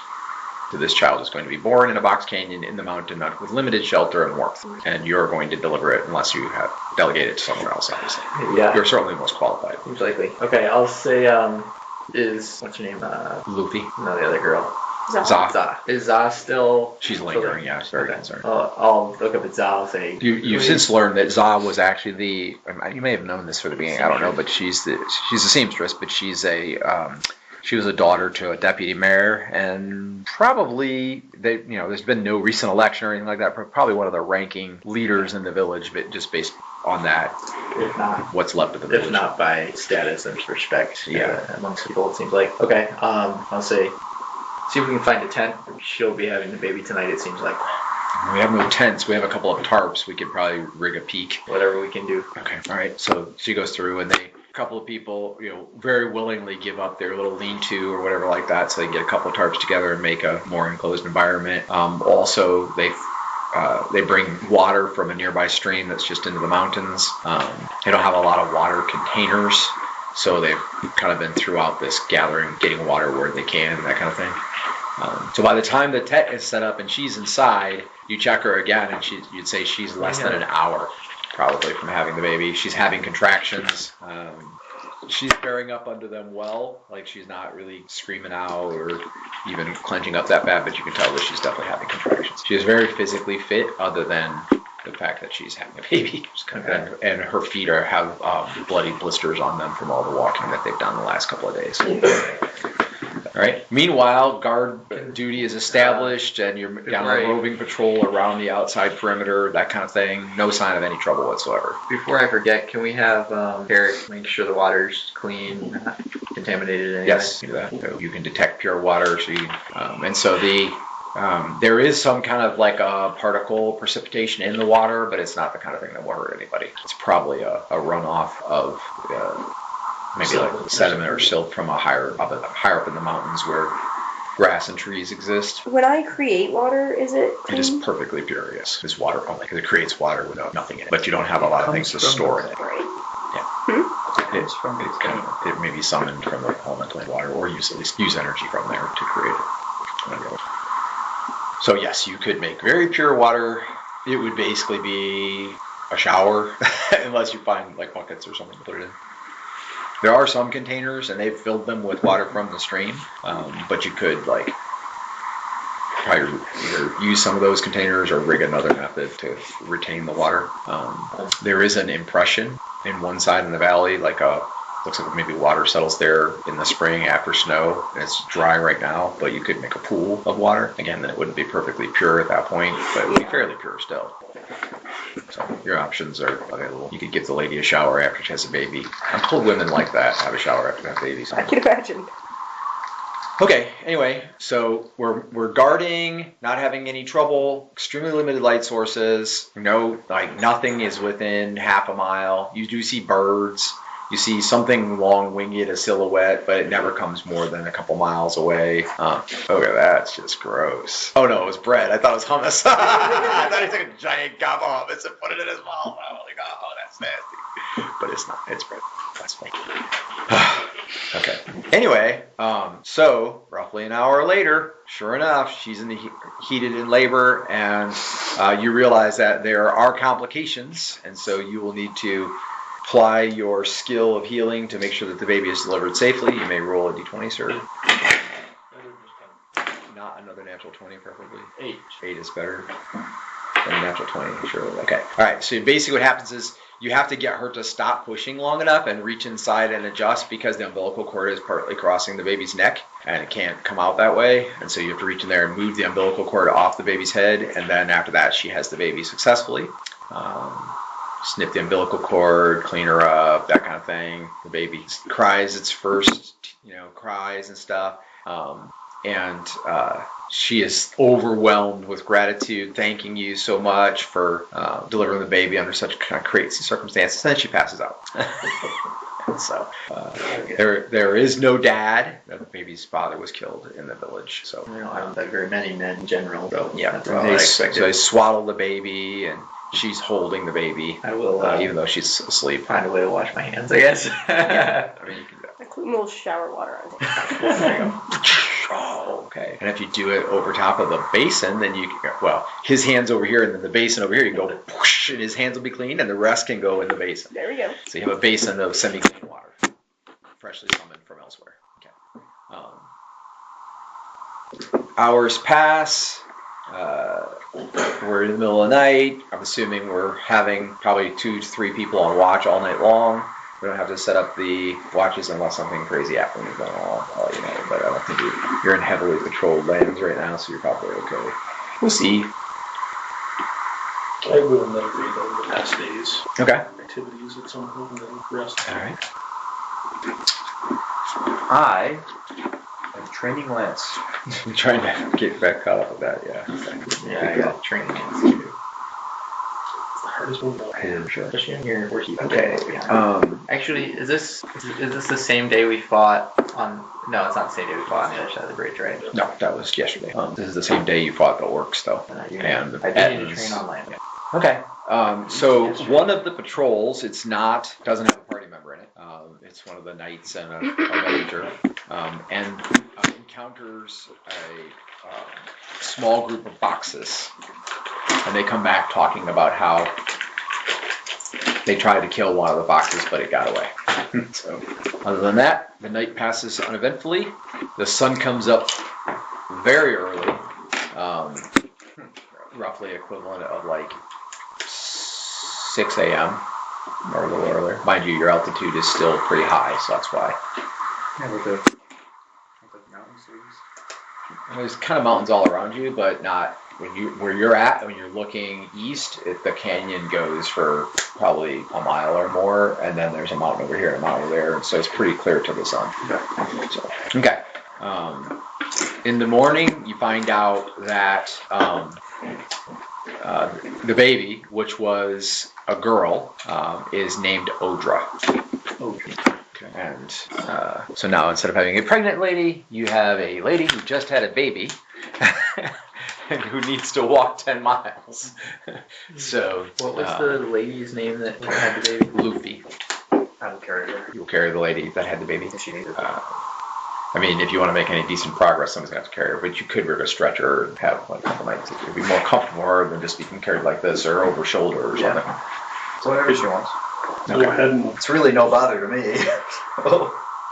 So this child is going to be born in a box canyon in the mountain with limited shelter and warmth, and you're going to deliver it unless you have delegated to somewhere else, obviously. Yeah. You're certainly the most qualified. Seems likely. Okay, I'll say, what's her name? Luffy. No, the other girl. Zah. Zah. Is Zah still? She's lingering, yeah, she's very Okay. concerned. I'll look up at Zah and say. You've since learned that Zah was actually the. You may have known this from the beginning. I don't know, but she's a seamstress, but she was a daughter to a deputy mayor, and probably there's been no recent election or anything like that. But probably one of the ranking leaders in the village, but just based on that, If not, what's left of the village. if not by status and respect, Yeah. amongst people, it seems like. Okay, I'll say, see if we can find a tent. She'll be having the baby tonight. It seems like We have no tents. We have a couple of tarps. We could probably rig a peak. whatever we can do. Okay. All right. So she goes through, and a couple of people, very willingly give up their little lean-to or whatever like that, so they can get a couple of tarps together and make a more enclosed environment. Also, they bring water from a nearby stream that's just into the mountains. They don't have a lot of water containers, so they've kind of been throughout this gathering, getting water where they can, that kind of thing. So by the time the tent is set up and she's inside, you check her again, and you'd say she's less than an hour probably from having the baby. She's having contractions. She's bearing up under them well, like she's not really screaming out or even clenching up that bad, but you can tell that she's definitely having contractions. She is very physically fit, other than the fact that she's having a baby. And her feet have bloody blisters on them from all the walking that they've done the last couple of days. All right. Meanwhile, guard duty is established, and you're down on roving patrol around the outside perimeter, that kind of thing. No sign of any trouble whatsoever. Before I forget, can we have Eric make sure the water's clean, not contaminated anyway? Yes, you do that. So you can detect pure water. And so there is some kind of like a particle precipitation in the water, but it's not the kind of thing that will hurt anybody. It's probably a runoff of maybe like sediment or silt from higher up in the mountains where grass and trees exist. When I create water, is it It is clean? perfectly pure, yes. It's water only, because it creates water without nothing in it. But you don't have a lot of things to store in it. Right. It may be summoned from the elemental water, or at least use energy from there to create it. So yes, you could make very pure water. It would basically be a shower, unless you find like buckets or something to put it in. There are some containers, and they've filled them with water from the stream, but you could probably either use some of those containers or rig another method to retain the water. There is an impression in one side in the valley, looks like maybe water settles there in the spring after snow, and it's dry right now, but you could make a pool of water. Again, then it wouldn't be perfectly pure at that point, but it would be fairly pure still. So your options are available. You could give the lady a shower after she has a baby. I'm told women like that, have a shower after they have babies. I can imagine. Okay, anyway, so we're guarding, not having any trouble, extremely limited light sources. Nothing is within half a mile. You do see birds. You see something long-winged, a silhouette, but it never comes more than a couple miles away. Okay, that's just gross. Oh no, it was bread. I thought it was hummus. I thought he took a giant gob of hummus and put it in his mouth. I was like, oh, that's nasty. But it's not. It's bread. That's fake. Okay. Anyway, so roughly an hour later, sure enough, she's heated in labor, and you realize that there are complications, and so you will need to apply your skill of healing to make sure that the baby is delivered safely. You may roll a d20, sir. Not another natural 20, preferably. 8. 8 is better than a natural 20, surely. Okay. All right. So basically what happens is you have to get her to stop pushing long enough and reach inside and adjust, because the umbilical cord is partly crossing the baby's neck, and it can't come out that way. And so you have to reach in there and move the umbilical cord off the baby's head, and then after that she has the baby successfully. Snip the umbilical cord, clean her up, that kind of thing. The baby cries its first, cries and stuff. And she is overwhelmed with gratitude, thanking you so much for delivering the baby under such kind of crazy circumstances. And then she passes out. So there is no dad. The baby's father was killed in the village. So I don't have very many men in general. So yeah, that's all I expected. So they swaddle the baby, and she's holding the baby. I will, even though she's asleep. Find a way to wash my hands, I guess. Yeah, I mean, you can do that. I put a little shower water on it. There you go. Oh, okay. And if you do it over top of the basin, then you can, his hand's over here, and then the basin over here, you can go whoosh, and his hands will be clean, and the rest can go in the basin. There we go. So you have a basin of semi-clean water, freshly summoned from elsewhere. Okay. hours pass. We're in the middle of the night. I'm assuming we're having probably 2 to 3 people on watch all night long. We don't have to set up the watches unless something crazy happens. I'll let you know. But I don't think you're in heavily patrolled lands right now, so you're probably okay. We'll see. I will meditate on the past days. Okay. Activities at some point and then rest. All right. I am training Lance. I'm trying to get back caught up with that. Yeah. Yeah, I got training too. It's the hardest one. I'm sure. Especially in here, we're keeping Okay. Actually, is this the same day we fought on? No, it's not the same day we fought on the other side of the bridge, right? No, that was yesterday. This is the same day you fought the orcs, though. And the I did need to Ettins. train on land. Okay. So one of the patrols, doesn't have a party member in it. It's one of the knights and a villager, and encounters a small group of boxes, and they come back talking about how they tried to kill one of the boxes, but it got away. So, other than that, the night passes uneventfully. The sun comes up very early, roughly equivalent of like 6 a.m. or a little earlier. Mind you, your altitude is still pretty high, so that's why. Yeah, with the mountains. There's kind of mountains all around you, but not where you're at. When you're looking east, the canyon goes for probably a mile or more, and then there's a mountain over here and a mountain over there, so it's pretty clear to the sun. Okay. In the morning, you find out that the baby, which was a girl, is named Odra. And so now instead of having a pregnant lady, you have a lady who just had a baby and who needs to walk 10 miles. So What was the lady's name that had the baby? Luffy. I will carry her. You'll carry the lady that had the baby. If she needs it. I mean, if you want to make any decent progress, someone's going to have to carry her, but you could rig a stretcher and have like a couple nights. It would be more comfortable than just being carried like this or over shoulder or something. So whatever she wants. So go ahead and It's really no bother to me.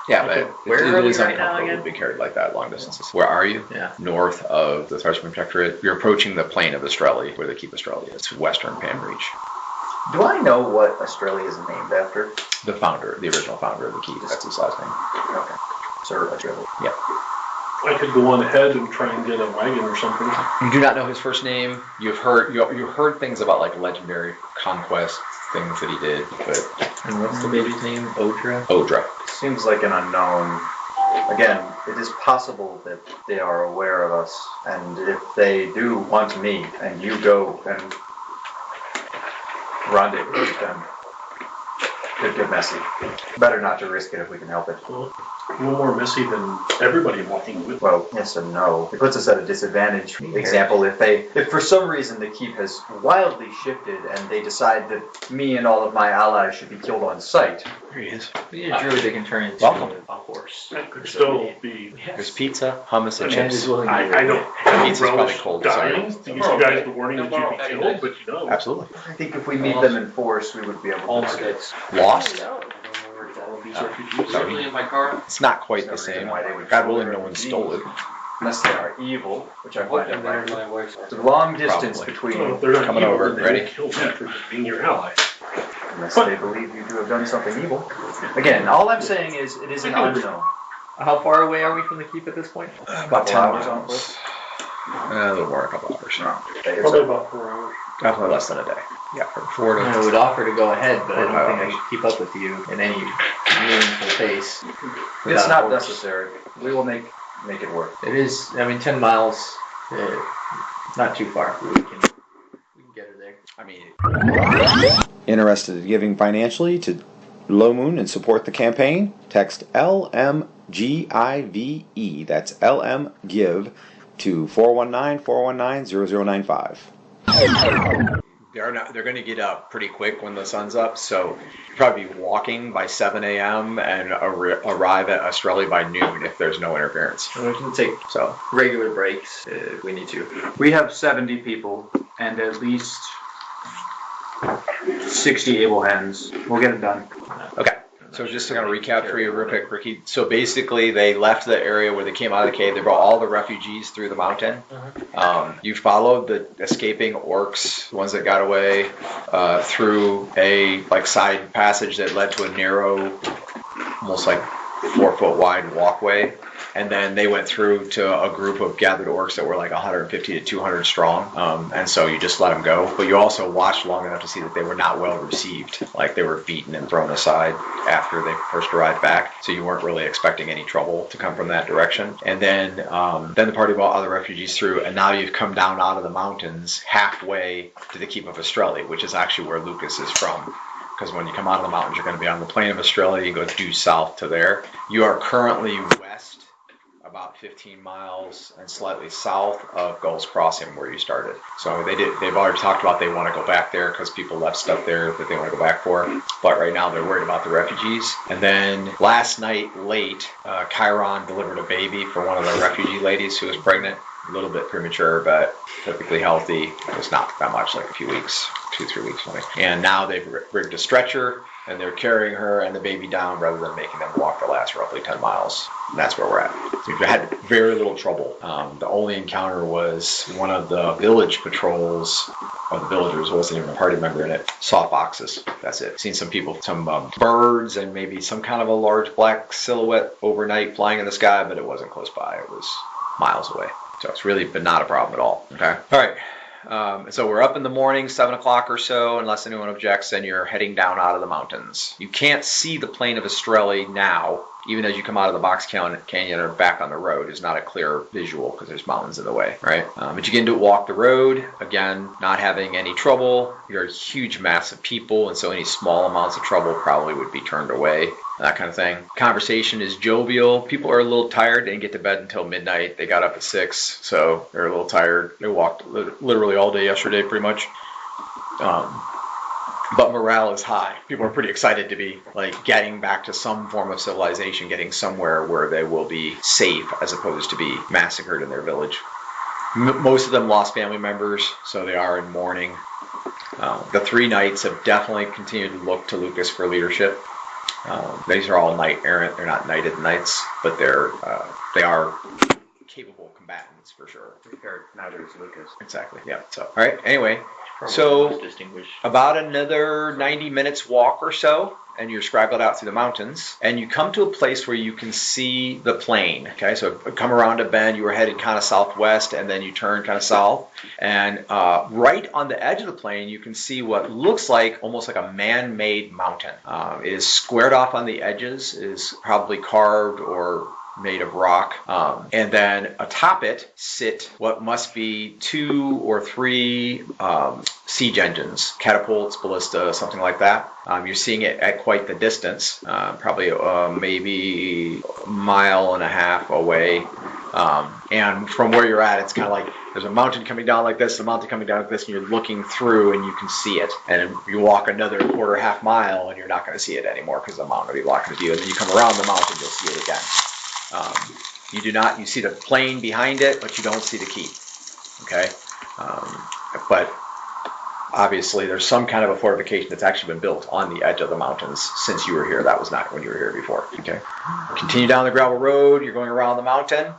Yeah, but Where it are we is right now uncomfortable again? to be carried like that long distances. Where are you? Yeah. North of the Thrushman Protectorate. You're approaching the plain of Australia, where they keep Australia. It's western Pan Reach. Do I know what Australia is named after? The original founder of the keep. That's his last name. Okay. Sir Australia. Yeah. I could go on ahead and try and get a wagon or something. You do not know his first name. You've heard things about like legendary conquest things that he did, but And what's the baby's name? Odra? Odra. Seems like an unknown. Again, it is possible that they are aware of us, and if they do want to meet, and you go and rendezvous with them, could get messy. Better not to risk it if we can help it. Well, no more messy than everybody walking with. Well, yes and no. It puts us at a disadvantage. Example, if for some reason the keep has wildly shifted and they decide that me and all of my allies should be killed on sight. There he is. We need a druid that can turn into Welcome. a horse. That could still be. There's pizza, hummus, and And is chips. willing to do I it. don't have Pizza's probably relish cold, dying sorry. to give you guys the warning that you'd be killed, but you know. Absolutely. I think if we meet them in force, we would be able to escape. Lost? No. These refugees. Sorry. in my car. It's not quite the There's no same. reason why they would God kill willing, their no one refugees. stole it. Unless they are evil, which I find And there unlikely. my wife's. There's a long distance Probably. Well, between, if they're not Coming evil, over. then they Ready? won't kill them for being your ally. unless they believe you to have done something evil. Again, all I'm saying is it is an unknown. How far away are we from the keep at this point? About 10 hours on miles. A little more, a couple hours. Probably about 4 hours. Definitely less than a day. Yeah, from 4 to... I would offer to go ahead, but I don't 4 think I hours. should keep up with you in any meaningful pace. It's without not a horse. necessary. We will make it work. It is, 10 miles, not too far. We can get her there. I mean... Interested in giving financially to Low Moon and support the campaign? Text LMGIVE, that's LM Give, to 419-419-0095. They're going to get up pretty quick when the sun's up, so you'll probably be walking by 7 a.m. and arrive at Australia by noon if there's no interference. And we can take So, regular breaks if we need to. We have 70 people and at least 60 able hands. We'll get it done. okay. So just to kind of recap for you real quick, Ricky. So basically, they left the area where they came out of the cave. They brought all the refugees through the mountain. You followed the escaping orcs, the ones that got away, through a side passage that led to a narrow, almost 4-foot wide walkway. And then they went through to a group of gathered orcs that were 150 to 200 strong. And so you just let them go. But you also watched long enough to see that they were not well received. They were beaten and thrown aside after they first arrived back. So you weren't really expecting any trouble to come from that direction. And then the party brought other refugees through. And now you've come down out of the mountains halfway to the Keep of Estrelli, which is actually where Lucas is from. Because when you come out of the mountains, you're going to be on the plain of Estrelli. You go due south to there. You are currently west about 15 miles and slightly south of Gull's Crossing where you started. So they've already talked about they want to go back there because people left stuff there that they want to go back for. But right now they're worried about the refugees. And then last night late, Chiron delivered a baby for one of the refugee ladies who was pregnant. A little bit premature, but perfectly healthy. It was not that much, a few weeks, 2-3 weeks. And now they've rigged a stretcher, and they're carrying her and the baby down rather than making them walk the last roughly 10 miles. And that's where we're at. So we've had very little trouble. The only encounter was one of the village patrols, or the villagers, wasn't even a party member in it, saw foxes. That's it. Seen some people, some birds, and maybe some kind of a large black silhouette overnight flying in the sky, but it wasn't close by. It was miles away. So it's really been not a problem at all. Okay. All right. So we're up in the morning, 7 o'clock or so, unless anyone objects, and you're heading down out of the mountains. You can't see the plain of Estrelli now, even as you come out of the box canyon or back on the road. It's not a clear visual because there's mountains in the way, right? But you get to walk the road, again, not having any trouble. You're a huge mass of people, and so any small amounts of trouble probably would be turned away. That kind of thing. Conversation is jovial. People are a little tired. They didn't get to bed until midnight. They got up at 6, so they're a little tired. They walked literally all day yesterday, pretty much. But morale is high. People are pretty excited to be getting back to some form of civilization, getting somewhere where they will be safe as opposed to be massacred in their village. Most of them lost family members, so they are in mourning. The 3 knights have definitely continued to look to Lucas for leadership. These are all knight errant. They're not knighted knights, but they are capable combatants for sure. Neither is Lucas. Exactly. Yeah. So all right. Anyway, so about another 90 minutes walk or so, and you're scrabbled out through the mountains, and you come to a place where you can see the plain. Okay, so come around a bend. You were headed kind of southwest, and then you turn kind of south, and right on the edge of the plain, you can see what looks almost like a man-made mountain. It is squared off on the edges, is probably carved or made of rock, and then atop it sit what must be 2 or 3 siege engines, catapults, ballista, something like that. You're seeing it at quite the distance, probably maybe a mile and a half away. And from where you're at, it's kind of there's a mountain coming down like this, a mountain coming down like this, and you're looking through and you can see it. And you walk another half mile and you're not going to see it anymore because the mountain will be blocking the view. And then you come around the mountain, you'll see it again. You see the plain behind it, but you don't see the keep. Okay? But obviously there's some kind of a fortification that's actually been built on the edge of the mountains since you were here. That was not when you were here before. Okay? Continue down the gravel road. You're going around the mountain.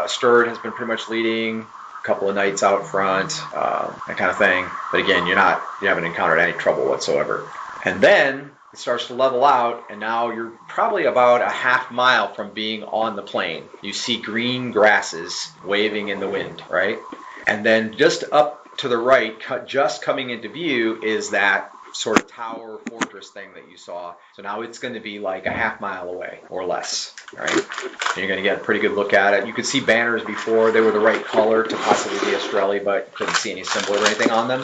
Sturt has been pretty much leading. A couple of knights out front, that kind of thing. But again, you haven't encountered any trouble whatsoever. And then it starts to level out, and now you're probably about a half mile from being on the plain. You see green grasses waving in the wind, right? And then just up to the right, just coming into view, is that sort of tower fortress thing that you saw. So now it's going to be a half mile away or less, right? And you're going to get a pretty good look at it. You could see banners before. They were the right color to possibly be Estrelli, but you couldn't see any symbol or anything on them.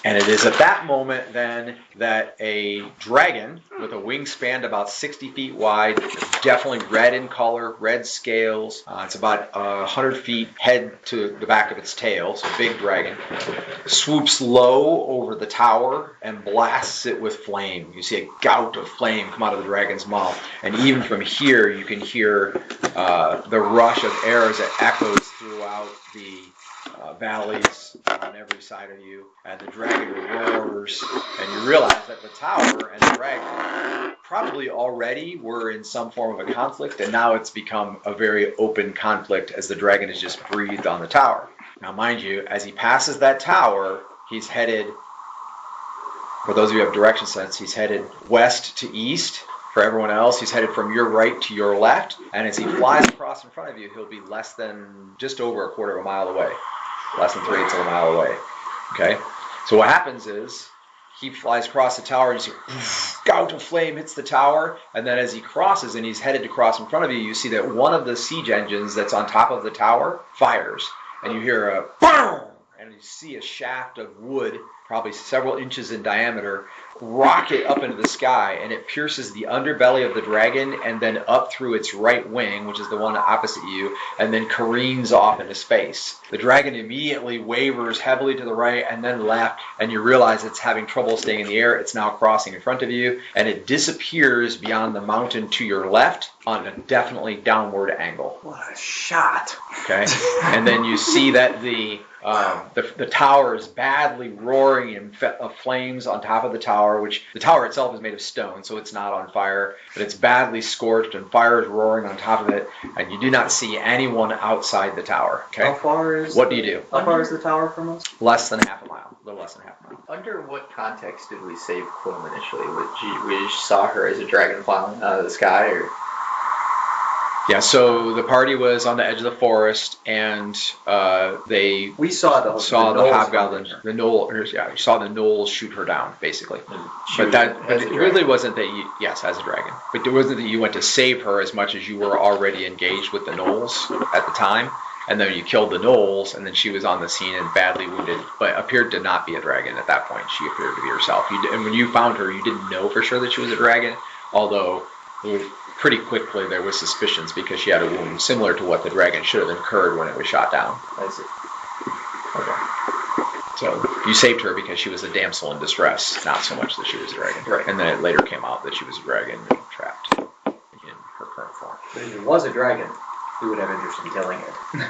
And it is at that moment then that a dragon with a wingspan about 60 feet wide, definitely red in color, red scales. It's about 100 feet head to the back of its tail, so big dragon, swoops low over the tower and blasts it with flame. You see a gout of flame come out of the dragon's mouth. And even from here, you can hear the rush of air as it echoes throughout the valleys on every side of you, and the dragon roars, and you realize that the tower and the dragon probably already were in some form of a conflict, and now it's become a very open conflict as the dragon has just breathed on the tower. Now, mind you, as he passes that tower, he's headed, for those of you who have direction sense, he's headed west to east. For everyone else, he's headed from your right to your left, and as he flies across in front of you, he'll be less than, just over a quarter of a mile away. Less than 3/8 of a mile away. Okay? So what happens is, he flies across the tower, and you see, gout of flame hits the tower, and then as he crosses, and he's headed to cross in front of you, you see that one of the siege engines that's on top of the tower fires, and you hear a BOOM! And you see a shaft of wood, probably several inches in diameter, rocket up into the sky, and it pierces the underbelly of the dragon and then up through its right wing, which is the one opposite you, and then careens off into space. The dragon immediately wavers heavily to the right and then left, and you realize it's having trouble staying in the air. It's now crossing in front of you, and it disappears beyond the mountain to your left on a definitely downward angle. What a shot! Okay, and then you see that the tower is badly roaring in flames on top of the tower, which the tower itself is made of stone, so it's not on fire, but it's badly scorched and fire is roaring on top of it, and you do not see anyone outside the tower. Okay. How far is? What do you do? How far is the tower from us? Less than half a mile. A little less than half a mile. Under what context did we save Quim initially? We just saw her as a dragon falling out of the sky, or? Yeah, so the party was on the edge of the forest, and we saw the hobgoblin, the gnoll. Yeah, you saw the gnolls shoot her down, basically. But it really wasn't that you. Yes, as a dragon. But it wasn't that you went to save her as much as you were already engaged with the gnolls at the time, and then you killed the gnolls, and then she was on the scene and badly wounded, but appeared to not be a dragon at that point. She appeared to be herself. And when you found her, you didn't know for sure that she was a dragon, although pretty quickly there was suspicions because she had a wound similar to what the dragon should have incurred when it was shot down. I see. Okay. So you saved her because she was a damsel in distress, not so much that she was a dragon. Right. And then it later came out that she was a dragon and trapped in her current form. But if it was a dragon, we would have interest in killing it.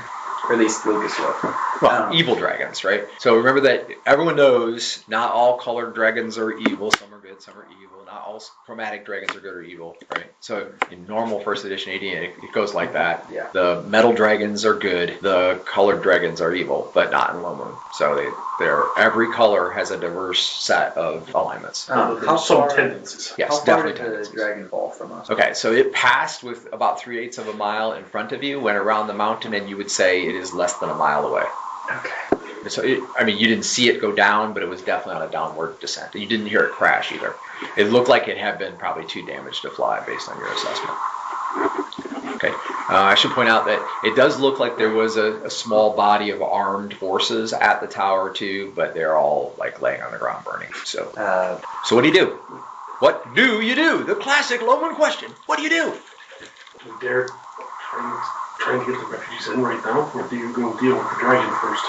Or at least Lucas would. Well, evil dragons, right? So remember that everyone knows not all colored dragons are evil. Some are good, some are evil. Not all chromatic dragons are good or evil, right? So in normal first edition AD, it goes like that. Yeah. The metal dragons are good. The colored dragons are evil, but not in Low Moon. So every color has a diverse set of alignments. How some far? tendencies. Yes, How far definitely did the tendencies. dragon fall from us? Okay, so it passed with about 3/8 of a mile in front of you, went around the mountain, and you would say it is less than a mile away. Okay. So, you didn't see it go down, but it was definitely on a downward descent. You didn't hear it crash either. It looked like it had been probably too damaged to fly based on your assessment. Okay, I should point out that it does look like there was a small body of armed forces at the tower too, but they're all like laying on the ground burning. So what do you do? What do you do? The classic Low Moon question. What do you do? We dare trying to get the refugees in right now, or do you go deal with the dragon first?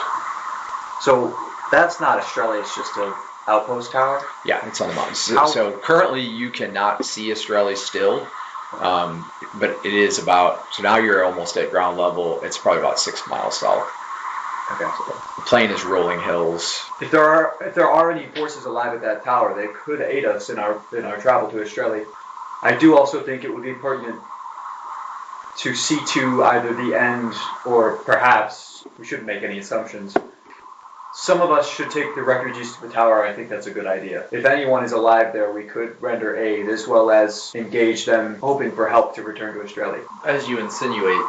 So that's not Australia, it's just an outpost tower? Yeah, it's on the mountain. So currently you cannot see Australia still, but it is about, so now you're almost at ground level. It's probably about 6 miles south. Okay. The plain is rolling hills. If there are any forces alive at that tower, they could aid us in our travel to Australia. I do also think it would be pertinent to see to either the end, or perhaps we shouldn't make any assumptions. Some of us should take the refugees to the tower. I think that's a good idea. If anyone is alive there, we could render aid as well as engage them, hoping for help to return to Australia. As you insinuate,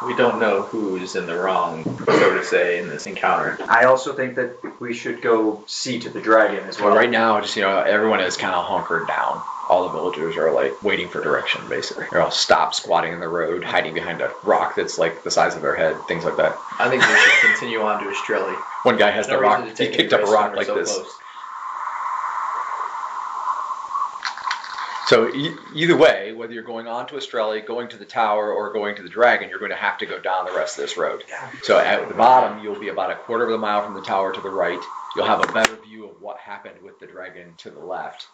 we don't know who's in the wrong, so to say, in this encounter. I also think that we should go see to the dragon as well. Well, right now, just everyone is kind of hunkered down. All the villagers are like waiting for direction, basically. They're all stopped, squatting in the road, hiding behind a rock that's like the size of their head, things like that. I think we should continue on to Australia. One guy has No the reason rock. to He take picked any up a risk rock when like we're so this. close. So either way, whether you're going on to Australia, going to the tower, or going to the dragon, you're going to have to go down the rest of this road. So at the bottom, you'll be about a quarter of a mile from the tower to the right. You'll have a better view of what happened with the dragon to the left.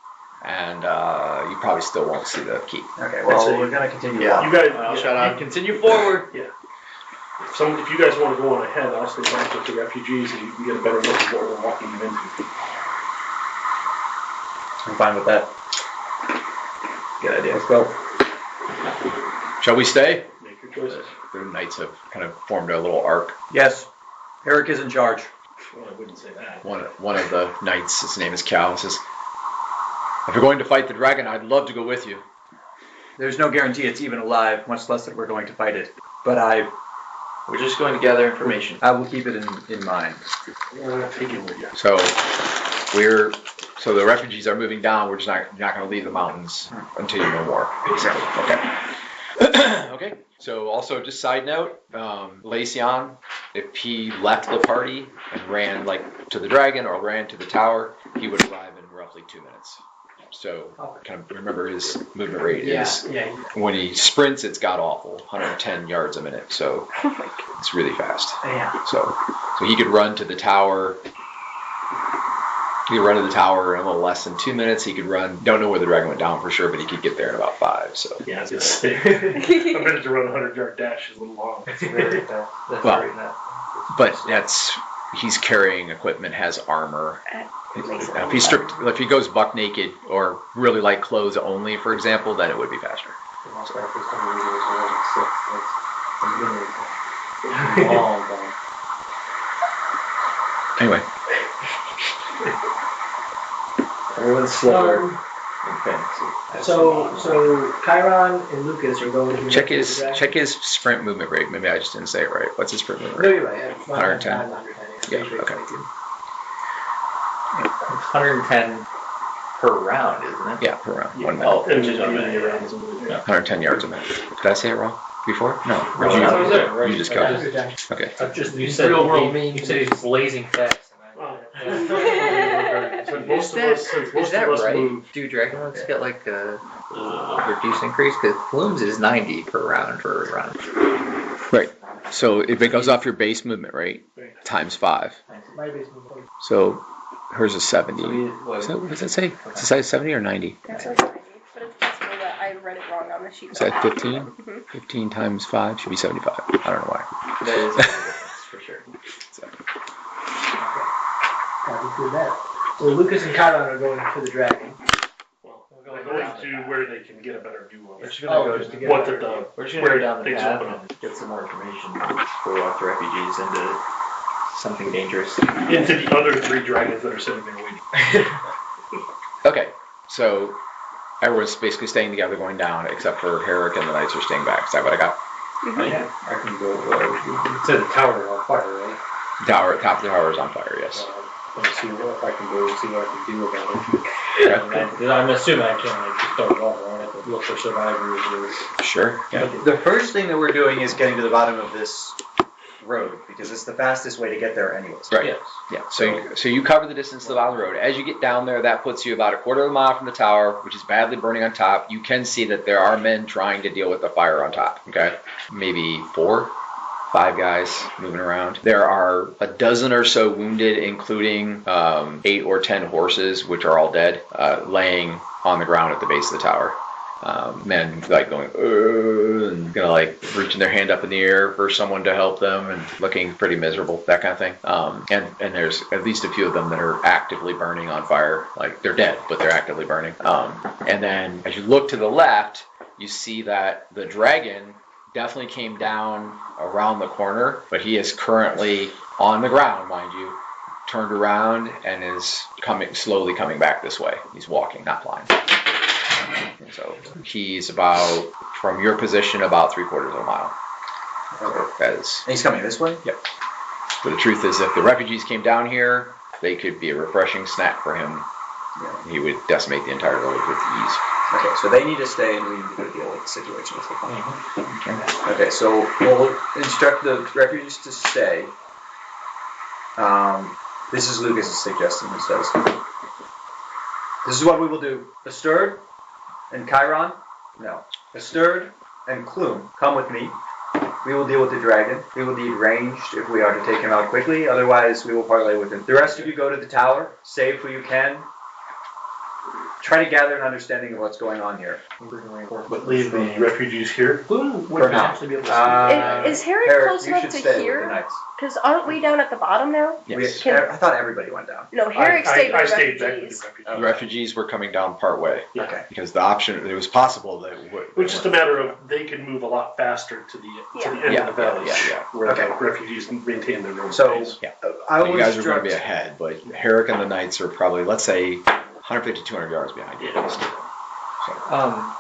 And you probably still won't see the keep. Okay, well, we're going to continue on. You guys, Shut up. Continue forward. Yeah. If you guys want to go on ahead, I'll stay back with the refugees and you can get a better look at what we're walking them into. I'm fine with that. Good idea. Let's go. Shall we stay? Make your choices. The knights have kind of formed a little arc. Yes. Eric is in charge. Well, I wouldn't say that. One of the knights, his name is Cal, says, "If you're going to fight the dragon, I'd love to go with you." There's no guarantee it's even alive, much less that we're going to fight it. But We're just going to gather information. I will keep it in mind. We're not taking with you. So the refugees are moving down. We're just not going to leave the mountains until you know more. Exactly. Okay. Okay. So also, just side note, Lacion, if he left the party and ran like to the dragon or ran to the tower, he would arrive in roughly 2 minutes. So kind of remember his movement rate is when he sprints, it's god awful, 110 yards a minute. So it's really fast. Yeah. So he could run to the tower. He could run to the tower in a little less than 2 minutes. He could run. Don't know where the dragon went down for sure, but he could get there in about 5. So Yeah, I was going to say. A minute to run a 100-yard dash is a little long. That's very but he's carrying equipment, has armor. Makes it If he goes buck naked or really light clothes only, for example, then it would be faster. Anyway, Everyone's slower than fantasy. So Chiron and Lucas are going to check his sprint movement rate. Maybe I just didn't say it right. What's his sprint movement No, rate? you're right. 110. Yeah, okay. 110 per round, isn't it? Yeah, per round. 1 minute. Oh, And which is then 1 minute. around is a little bit. 110 yards a minute. Did I say it wrong before? No. Or No, you just got it. Okay. You said real world mean. You said he's blazing fast. Well, since most of us right? move, Do Dragonlance get like a reduced increase? Because Flume's is 90 per round for a round. Right. So if it goes off your base movement rate times 5. My base movement. So hers is 70. What What does that say? Does it say 70 or 90? That says 90, but it's possible that I read it wrong on the sheet. Is that 15? 15 times 5 should be 75. I don't know why. That is a difference, for sure. So Lucas and Chiron are going to the dragon. they're going to where they can get a better view of We're it. just gonna go just to get What a the, better We're just gonna go down the things path open up. and get some more information before we walk the refugees into something dangerous. Into the other 3 dragons that are sitting there waiting. Okay. So everyone's basically staying together going down, except for Herrick and the Knights are staying back. Is that what I got? Yeah, I can go. You said the tower on fire, right? Tower, top of the tower is on fire, yes. Let me see if I can go see what I can do about it. I'm assuming I can't like just start water on it, but look for survivors. Sure. Yeah. The first thing that we're doing is getting to the bottom of this road, because it's the fastest way to get there anyways. Right. Yes. Yeah. So you cover the distance to the bottom of the road. As you get down there, that puts you about a quarter of a mile from the tower, which is badly burning on top. You can see that there are men trying to deal with the fire on top. Okay. Maybe 4, 5 guys moving around. There are a dozen or so wounded, including 8 or 10 horses, which are all dead, laying on the ground at the base of the tower. Men like going and gonna like reaching their hand up in the air for someone to help them and looking pretty miserable, that kind of thing. And there's at least a few of them that are actively burning on fire. Like they're dead, but they're actively burning. And then as you look to the left, you see that the dragon definitely came down around the corner, but he is currently on the ground, mind you, turned around and is slowly coming back this way. He's walking, not flying. And so he's about, from your position, about 3/4 of a mile. And he's coming this way? Yep. But the truth is, if the refugees came down here, they could be a refreshing snack for him. Yeah. He would decimate the entire village with ease. Okay, so they need to stay and we need to go deal with the situation. Okay, so we'll instruct the refugees to stay. This is Lucas' suggestion, he says. This is what we will do. Asterd and Chiron, Asterd and Clume, come with me. We will deal with the dragon. We will need ranged if we are to take him out quickly. Otherwise, we will parlay with him. The rest of you go to the tower. Save who you can. try to gather an understanding of what's going on here. But leave the refugees here. Bloom would For now. actually be able to see. Is Herrick Herrick, close you enough should to stay with the hear? Knights. Because aren't we down at the bottom now? Yes. Can- I thought everybody went down. No, Herrick stayed I with the stayed back with refugees. the refugees. The refugees were coming down part way. Yeah. Okay. Because the option, it was possible that Which is a matter of they can move a lot faster to the end Yeah, of the valley, yeah. where Okay. the refugees maintain their own So, space. I you was guys are going to be struck- ahead, but Herrick and the Knights are probably, let's say, 150 to 200 yards behind you.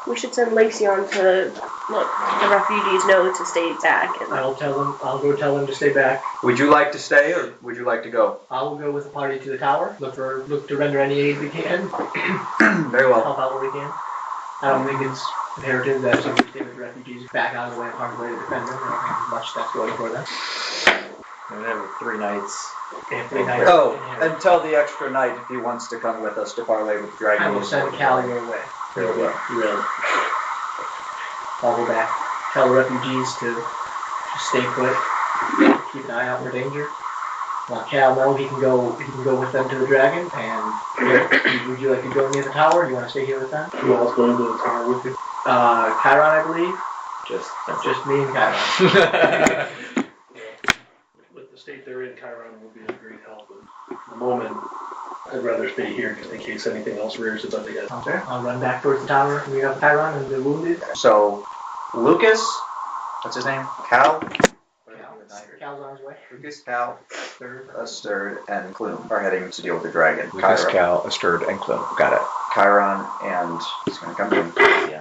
We should send Lacey on to let the refugees know to stay back. And I'll go tell them to stay back. Would you like to stay or would you like to go? I'll go with the party to the tower. Look to render any aid we can. Very well. Help out where we can. I don't think it's imperative that somebody stay with the refugees back out of the way, harm's way to defend them. I don't think there's much that's going for them. And there were 3 nights. If they night Oh, and tell the extra knight if he wants to come with us to parlay with the dragon. I will send Cal your way. Very well. You will. I'll go back. Tell the refugees to stay put. Keep an eye out for danger. Let Cal know he can go with them to the dragon. And would you like to join me at the tower? Do you want to stay here with them? Who else going to the tower with you? Chiron, I believe. Just Me and Chiron. With the state they're in, Chiron will be a great help. But at the moment, I'd rather stay here just in case anything else rears its ugly head. Okay. I'll run back towards the tower. We have Chiron and the wounded. So, Lucas, what's his name? Cal? Cal's on his way. Lucas, Cal, Asterd, and Clume are heading to deal with the dragon. Lucas, Chiron, Cal, Asterd, and Clume. Got it. Chiron, and it's going to come in.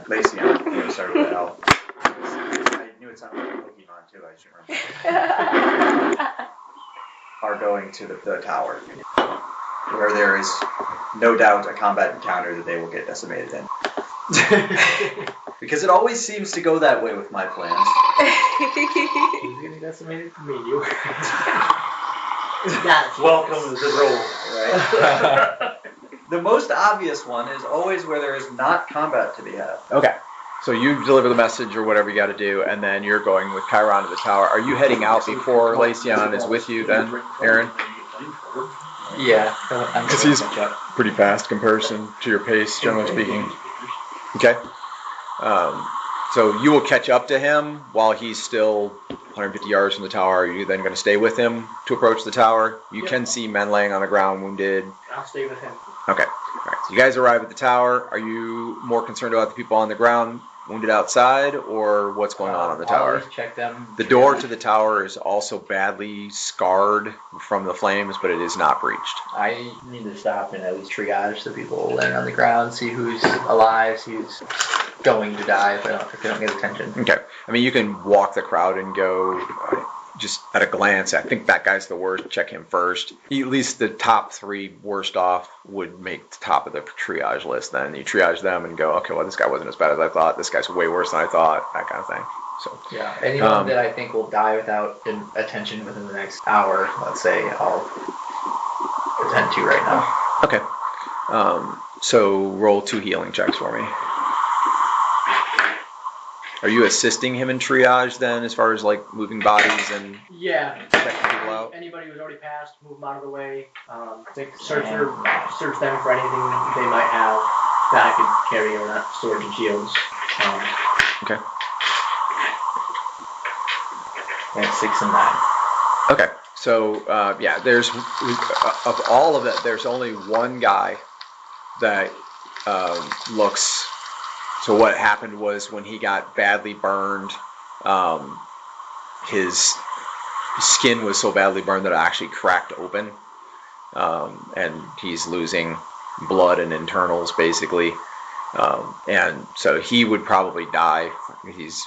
Lacey, I'm going to start with L. I knew it sounded like a Pokemon too, I just remember. Are going to the tower, where there is no doubt a combat encounter that they will get decimated in. Because it always seems to go that way with my plans. He's getting decimated from me. You. Got it. Welcome to the role. Right? The most obvious one is always where there is not combat to be had. Okay. So you deliver the message or whatever you got to do, and then you're going with Chiron to the tower. Are you heading out before Lacion is with you then, Aaron? yeah. Because he's pretty fast in comparison to your pace, generally speaking. Okay. So you will catch up to him while he's still 150 yards from the tower. Are you then going to stay with him to approach the tower? You can see men laying on the ground wounded. I'll stay with him. Okay. All right. So you guys arrive at the tower. Are you more concerned about the people on the ground wounded outside, or what's going on the I'll tower? always check them. The door to the tower is also badly scarred from the flames, but it is not breached. I need to stop and at least triage the people laying on the ground, see who's alive, see who's going to die if they don't get attention. Okay. I mean, you can walk the crowd and go just at a glance. I think that guy's the worst. Check him first. At least the top 3 worst off would make the top of the triage list. Then you triage them and go, okay, well, this guy wasn't as bad as I thought. This guy's way worse than I thought. That kind of thing. So Yeah, anyone that I think will die without attention within the next hour, let's say, I'll attend to right now. okay. So roll 2 healing checks for me. Are you assisting him in triage then, as far as like moving bodies and Yeah. checking people out? Anybody who's already passed, move them out of the way. Search them for anything they might have that I could carry or not storage and shields. Okay. And 6 and 9. Okay. So yeah, there's of all of it, there's only one guy that looks. So what happened was when he got badly burned, his skin was so badly burned that it actually cracked open, and he's losing blood and internals basically, and so he would probably die. He's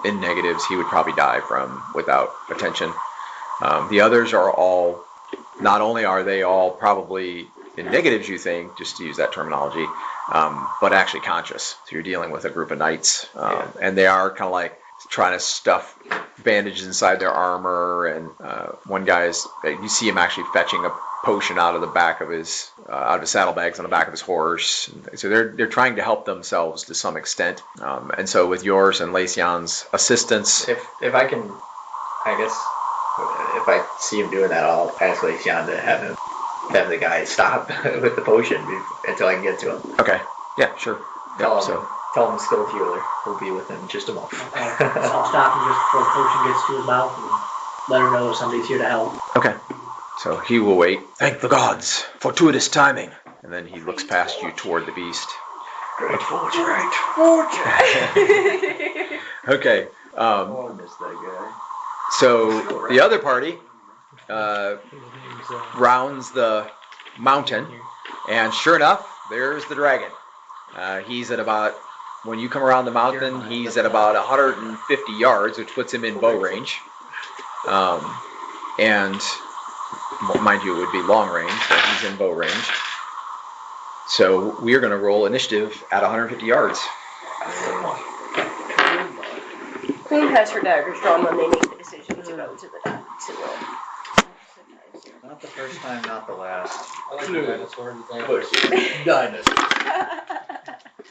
in negatives. He would probably die from without attention. The others are all. Not only are they all probably in negatives, you think, just to use that terminology, but actually conscious. So you're dealing with a group of knights, and they are kind of like trying to stuff bandages inside their armor. And one guy's, you see him actually fetching a potion out of the back of his, out of his saddlebags on the back of his horse. And so they're trying to help themselves to some extent. And so with yours and Lacion's assistance, If I can, I guess, if I see him doing that, I'll ask Lacion to have him have the guy stop with the potion until I can get to him. Okay. Yeah, sure. Tell Yep, him, so tell him skilled healer will be within just a month. Okay, so I'll stop him just before the potion gets to his mouth and let him know somebody's here to help. okay. So he will wait. Thank the gods. Fortuitous timing. And then he looks past you toward the beast. Great fortune. Okay. Oh, I missed that guy. So the other party rounds the mountain, and sure enough, there's the dragon. He's at about, when you come around the mountain, he's at about 150 yards, which puts him in bow range. And mind you, it would be long range, but he's in bow range. So we are going to roll initiative at 150 yards. Queen has her daggers drawn when they make the decision to go to the Not the first time, not the last. I like the dinosaur. Dinosaur.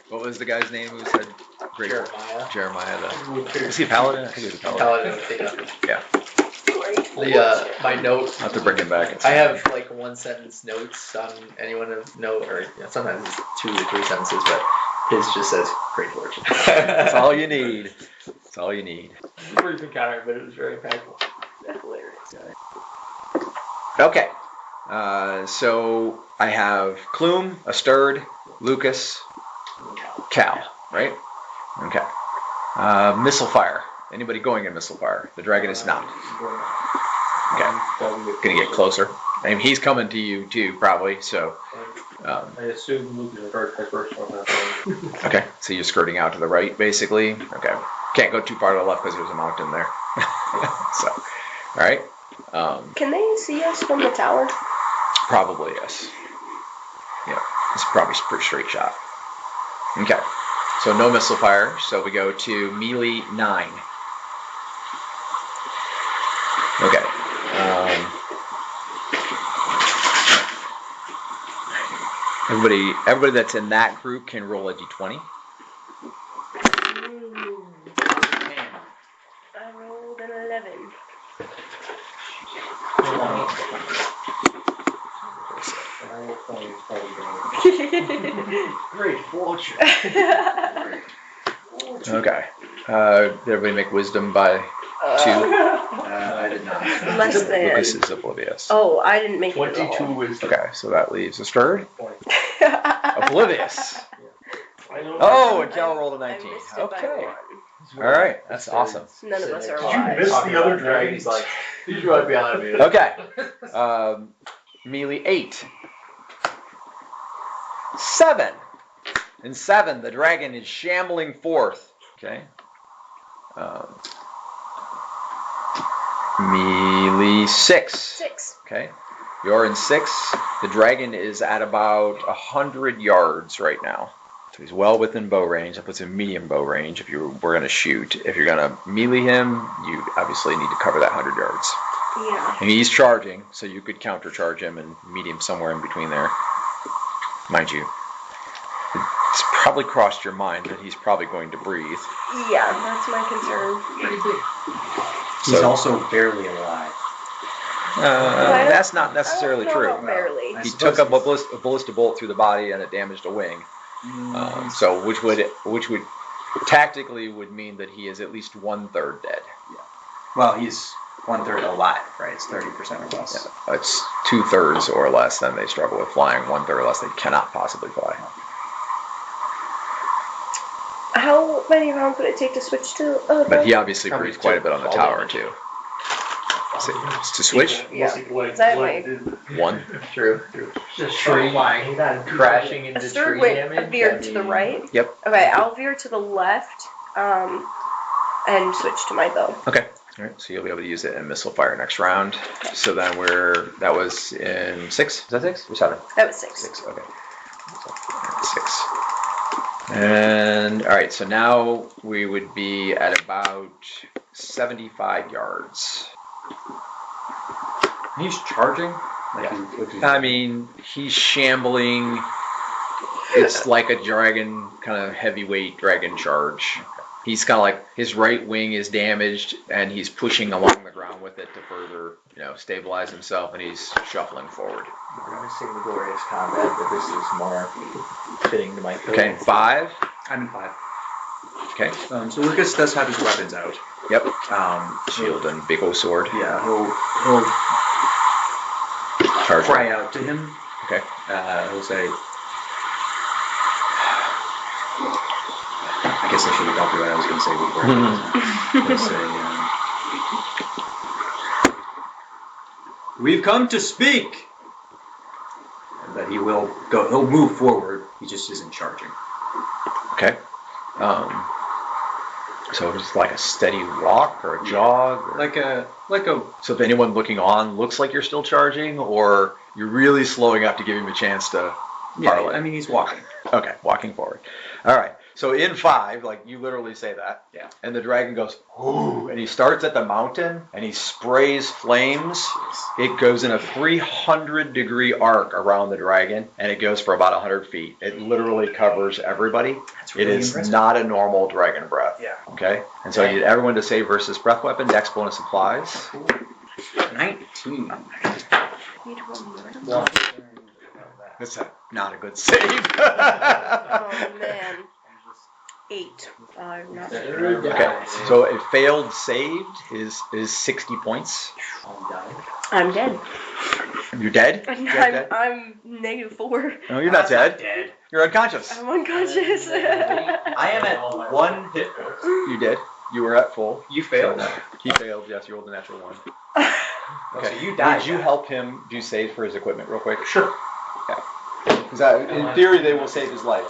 What was the guy's name who said great? Jeremiah. Jeremiah. Is he a paladin? I think he was a paladin. Yeah. My note. I'll have to bring him back. I have like one sentence notes on anyone of note, or sometimes it's 2 or 3 sentences, but his just says great fortune. That's all you need. That's all you need. Brief encounter, but it was very impactful. Okay. So I have Clume, Asterd, Lucas, Cal, right? Okay. Missile fire. Anybody going in missile fire? The dragon is not. Okay. Gonna get closer. I mean, he's coming to you too, probably. So. I assume Luke is the first one. Okay. So you're skirting out to the right, basically. Okay. Can't go too far to the left because there's a mountain there. So, all right. Can they see us from the tower? Probably yes. Yeah. It's probably a pretty straight shot. Okay. So no missile fire. So we go to melee 9. Okay. Everybody that's in that group can roll a d20. I rolled an 11. Great fortune. Okay. Did everybody make wisdom by 2? I did not. Less than. Lucas is oblivious. Oh, I didn't make it at 22 all. wisdom. Okay, so that leaves Asterd. Oblivious. Oh, and Cal rolled a 19. I missed it by Okay. 1. All right, that's awesome. None of us are Did you alive. miss the other dragon? He's like, he's right behind me. Okay. Melee 8. 7. In 7, the dragon is shambling forth. Okay. Melee 6. 6. Okay. You're in 6. The dragon is at about 100 yards right now. So he's well within bow range. That puts him medium bow range if you were going to shoot. If you're going to melee him, you obviously need to cover that 100 yards. Yeah. And he's charging, so you could countercharge him and meet him somewhere in between there. Mind you, it's probably crossed your mind that he's probably going to breathe. Yeah, that's my concern. He's So- also barely alive. That's not necessarily I don't know true. about barely. I He suppose took a he's- ballistic bolt through the body and it damaged a wing. So which would tactically would mean that he is at least 1/3 dead. Well, he's 1/3 alive, right? It's 30% or less. Yeah, it's 2/3 or less. Then they struggle with flying. 1/3 or less, they cannot possibly fly. How many rounds would it take to switch to other But he bow? obviously breathed quite a bit on the tower too. So, to switch Yeah. Like, That like, way. 1. True. Just straight line. He's not Crashing A into third tree went damage. veered to the right. Yep. Okay, I'll veer to the left, and switch to my bow. Okay. All right. So you'll be able to use it in missile fire next round. So then that was in 6. Is that 6 or 7? That was 6. 6. Okay. So, 6. And all right. So now we would be at about 75 yards. He's charging? I mean, he's shambling. It's like a dragon, kind of heavyweight dragon charge. He's kind of like, his right wing is damaged, and he's pushing along the ground with it to further, stabilize himself, and he's shuffling forward. We're going to sing the glorious combat, but this is more fitting to my Okay, 5. I'm in 5. Okay. So Lucas does have his weapons out. Yep. So- Shield and big old sword. Yeah, he'll Charge. cry out to him. Okay. He'll say, I guess I should have got through what I was going to say before. He'll say, we've come to speak! And that he will go, he'll move forward, he just isn't charging. Okay. So it's like a steady walk or a jog? Or... Like a... So if anyone looking on looks like you're still charging, or you're really slowing up to give him a chance to parlay? I mean, he's walking. Okay, walking forward. All right. So in 5, like you literally say that. Yeah. And the dragon goes, ooh, and he starts at the mountain and he sprays flames. It goes in a 300-degree arc around the dragon, and it goes for about 100 feet. It literally covers everybody. That's really It is impressive. not a normal dragon breath. Yeah. Okay? And so you need everyone to save versus breath weapon. Dex bonus applies. 19. That's not a good save. Oh man. 8. Not Okay, so a failed saved is 60 points. I'm dead. You're dead? I'm -4. No, you're not dead. Dead. You're unconscious. I'm unconscious. I am at 1 hit point. You did. You were at full. You failed. He failed. Yes, you rolled a natural 1. Okay. So you died. Would you help him do save for his equipment real quick? Sure. Because in theory, they will save his life.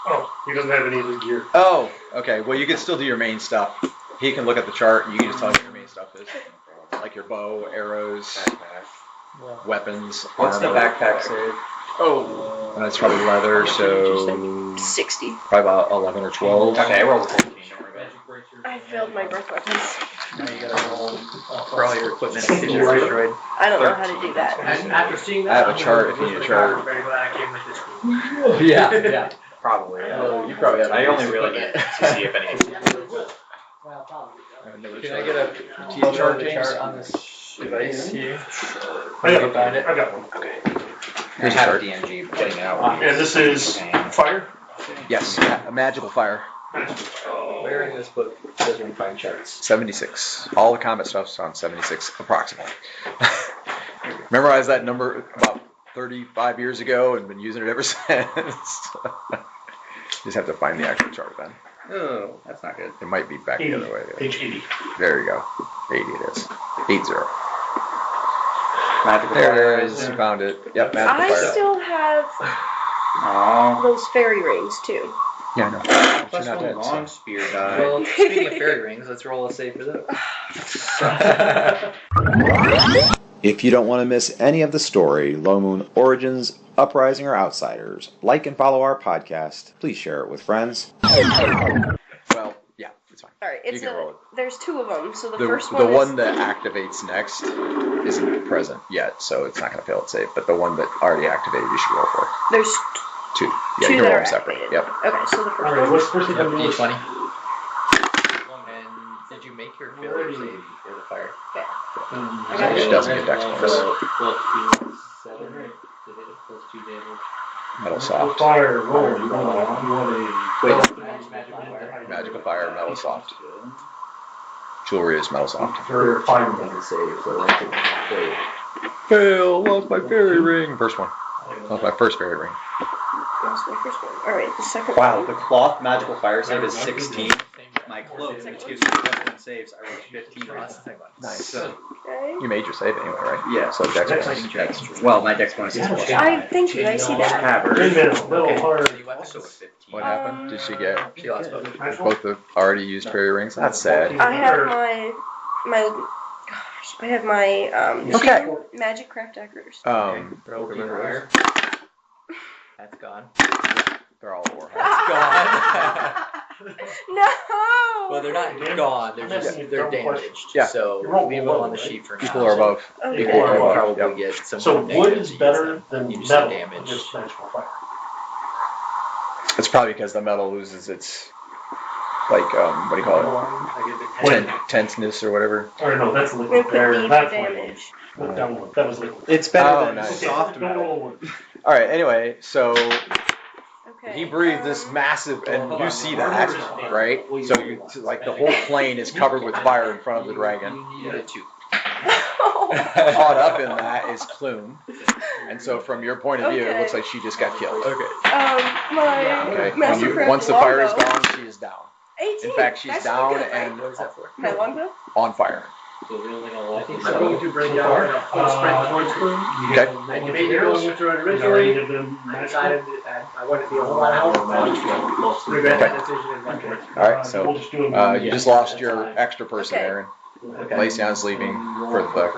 Oh, he doesn't have any of the gear. Oh, okay. Well, you can still do your main stuff. He can look at the chart, and you can just tell him what your main stuff is. Like your bow, arrows, weapons, What's the armor. backpack save? Oh, that's probably leather, so 60. probably about 11 or 12. Okay, I rolled a 14. Don't worry about it. I failed my breath weapons. Now you gotta roll for all your equipment to get destroyed. I don't know how to do that. And after seeing I that, have a chart if you need a chart. I'm very glad I came with this group. Yeah. Probably. You probably have. I only really need to see if anything. Well, probably. Can I get a chart, chart James? on this device here? I got one. Okay. Here's a I have chart. a DMG getting out. And this is fire? Yes, a magical fire. Where in this book does one find charts? 76. All the combat stuff's on 76, approximately. Memorize that number about 35 years ago and been using it ever since. Just have to find the actual chart then. Oh, that's not good. It might be back 80. the other way. Page 80. There you go. 80 it is. 80. Magical There fire it is. You found it. Yep, magical I fire. still have Oh. those fairy rings too. Yeah, no. Plus You're not one dead, so. long spear die. Well, speaking of fairy rings, let's roll a save for those. If you don't want to miss any of the story, Low Moon Origins, Uprising, or Outsiders, like and follow our podcast. Please share it with friends. Well, yeah, it's fine. Alright, You can roll it. there's 2 of them. So the The first one one is that activates next isn't present yet, so it's not going to fail its save. But the one that already activated, you should roll for. there's 2. Yeah, 2 you can that roll are them separate. activated. Yep. Okay, so the first Alright, one. what's the first thing I'm doing? D20. And did you make your failure save for the fire? I got She it. doesn't get dex bonus. +7 to hit, +2 damage. Metal soft. Fire, roll. You want a... Wait, magical fire. Magical fire, metal soft. Jewelry is metal soft. For fire. Doesn't save, so I can fail. Fail! Lost my fairy ring. First one. Lost my first fairy ring. That's my first one. Alright, the second Wow, one. the cloth magical fire save is 16. My cloak, which gives me 15 saves, I rolled 15 last time. Nice. So, Okay. You made your save anyway, right? yeah. So dex bonus. Well, my dex bonus is plus Thank you, I see that. Cavern. Metal, hard. Also a 15. What happened? Did she get She lost both. both the already used fairy rings? That's sad. I have my Okay. magic craft daggers. Roll fire. That's gone. They're all warheads. Gone. No. Well, they're not gone. They're just they're damaged. Yeah. So You're rolling leave them below, on the right? sheet for now. Equal or above. Okay. Equal or And we'll above. probably Yep. get some. So wood negatives is to use better them. than You do some metal damage. against magical fire. It's probably because the metal loses its like what do you call it? I get the Tenseness or whatever. Or no, that's We're liquid. gonna put B for That's damage. liquid. That one. That was liquid. It's better Oh, than nice. soft Don't metal. roll one. All right. Anyway, so Okay. he breathed this massive, and you see that, right? So you, like the whole plane is covered with fire in front of the dragon. Caught up in that is Clune, and so from your point of view, it looks like she just got killed. Okay. My Okay. master Once the fire is longbow. gone, she is down. 18. In fact, she's That's down not good, right? and What is that for? My longbow? on fire. So the only thing I like is I'm going to break down and I'll sprint towards her. Okay. I debated going through it originally. I decided Magical. that I wanted to be a whole lot of help. I regret that decision and went for it. All right. So We'll just do them you just lost your extra person Okay. there, and Lacyon's leaving for the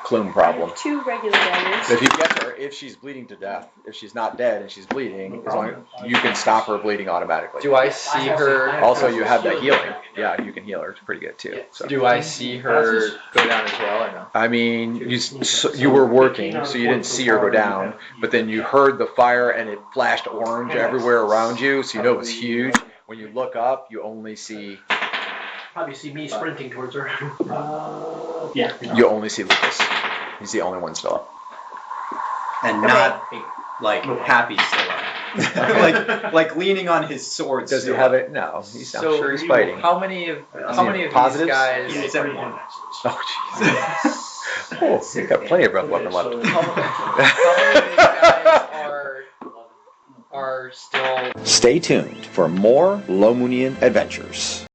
Clune problem. 2 regular daggers. So if you get to her, if she's bleeding to death, if she's not dead and she's bleeding, as long as you can stop her bleeding automatically. Do I see her? Also, you have that healing. Yeah, you can heal her. It's pretty good too. So. Do I see her go down as well or no? I mean, you were working, so you didn't see her go down, but then you heard the fire and it flashed orange everywhere around you, so you know it was huge. When you look up, you only see Probably see me sprinting towards her. Yeah. you only see Lucas. He's the only one still up. And not like happy still up. like leaning on his sword. Does he still have up. it? No, I'm So sure he's fighting. How many of Positives? these guys? It's everyone. Oh, jeez. Oh, you've got plenty of breath weapon left. How many of these guys are still? Stay tuned for more Lomunian adventures.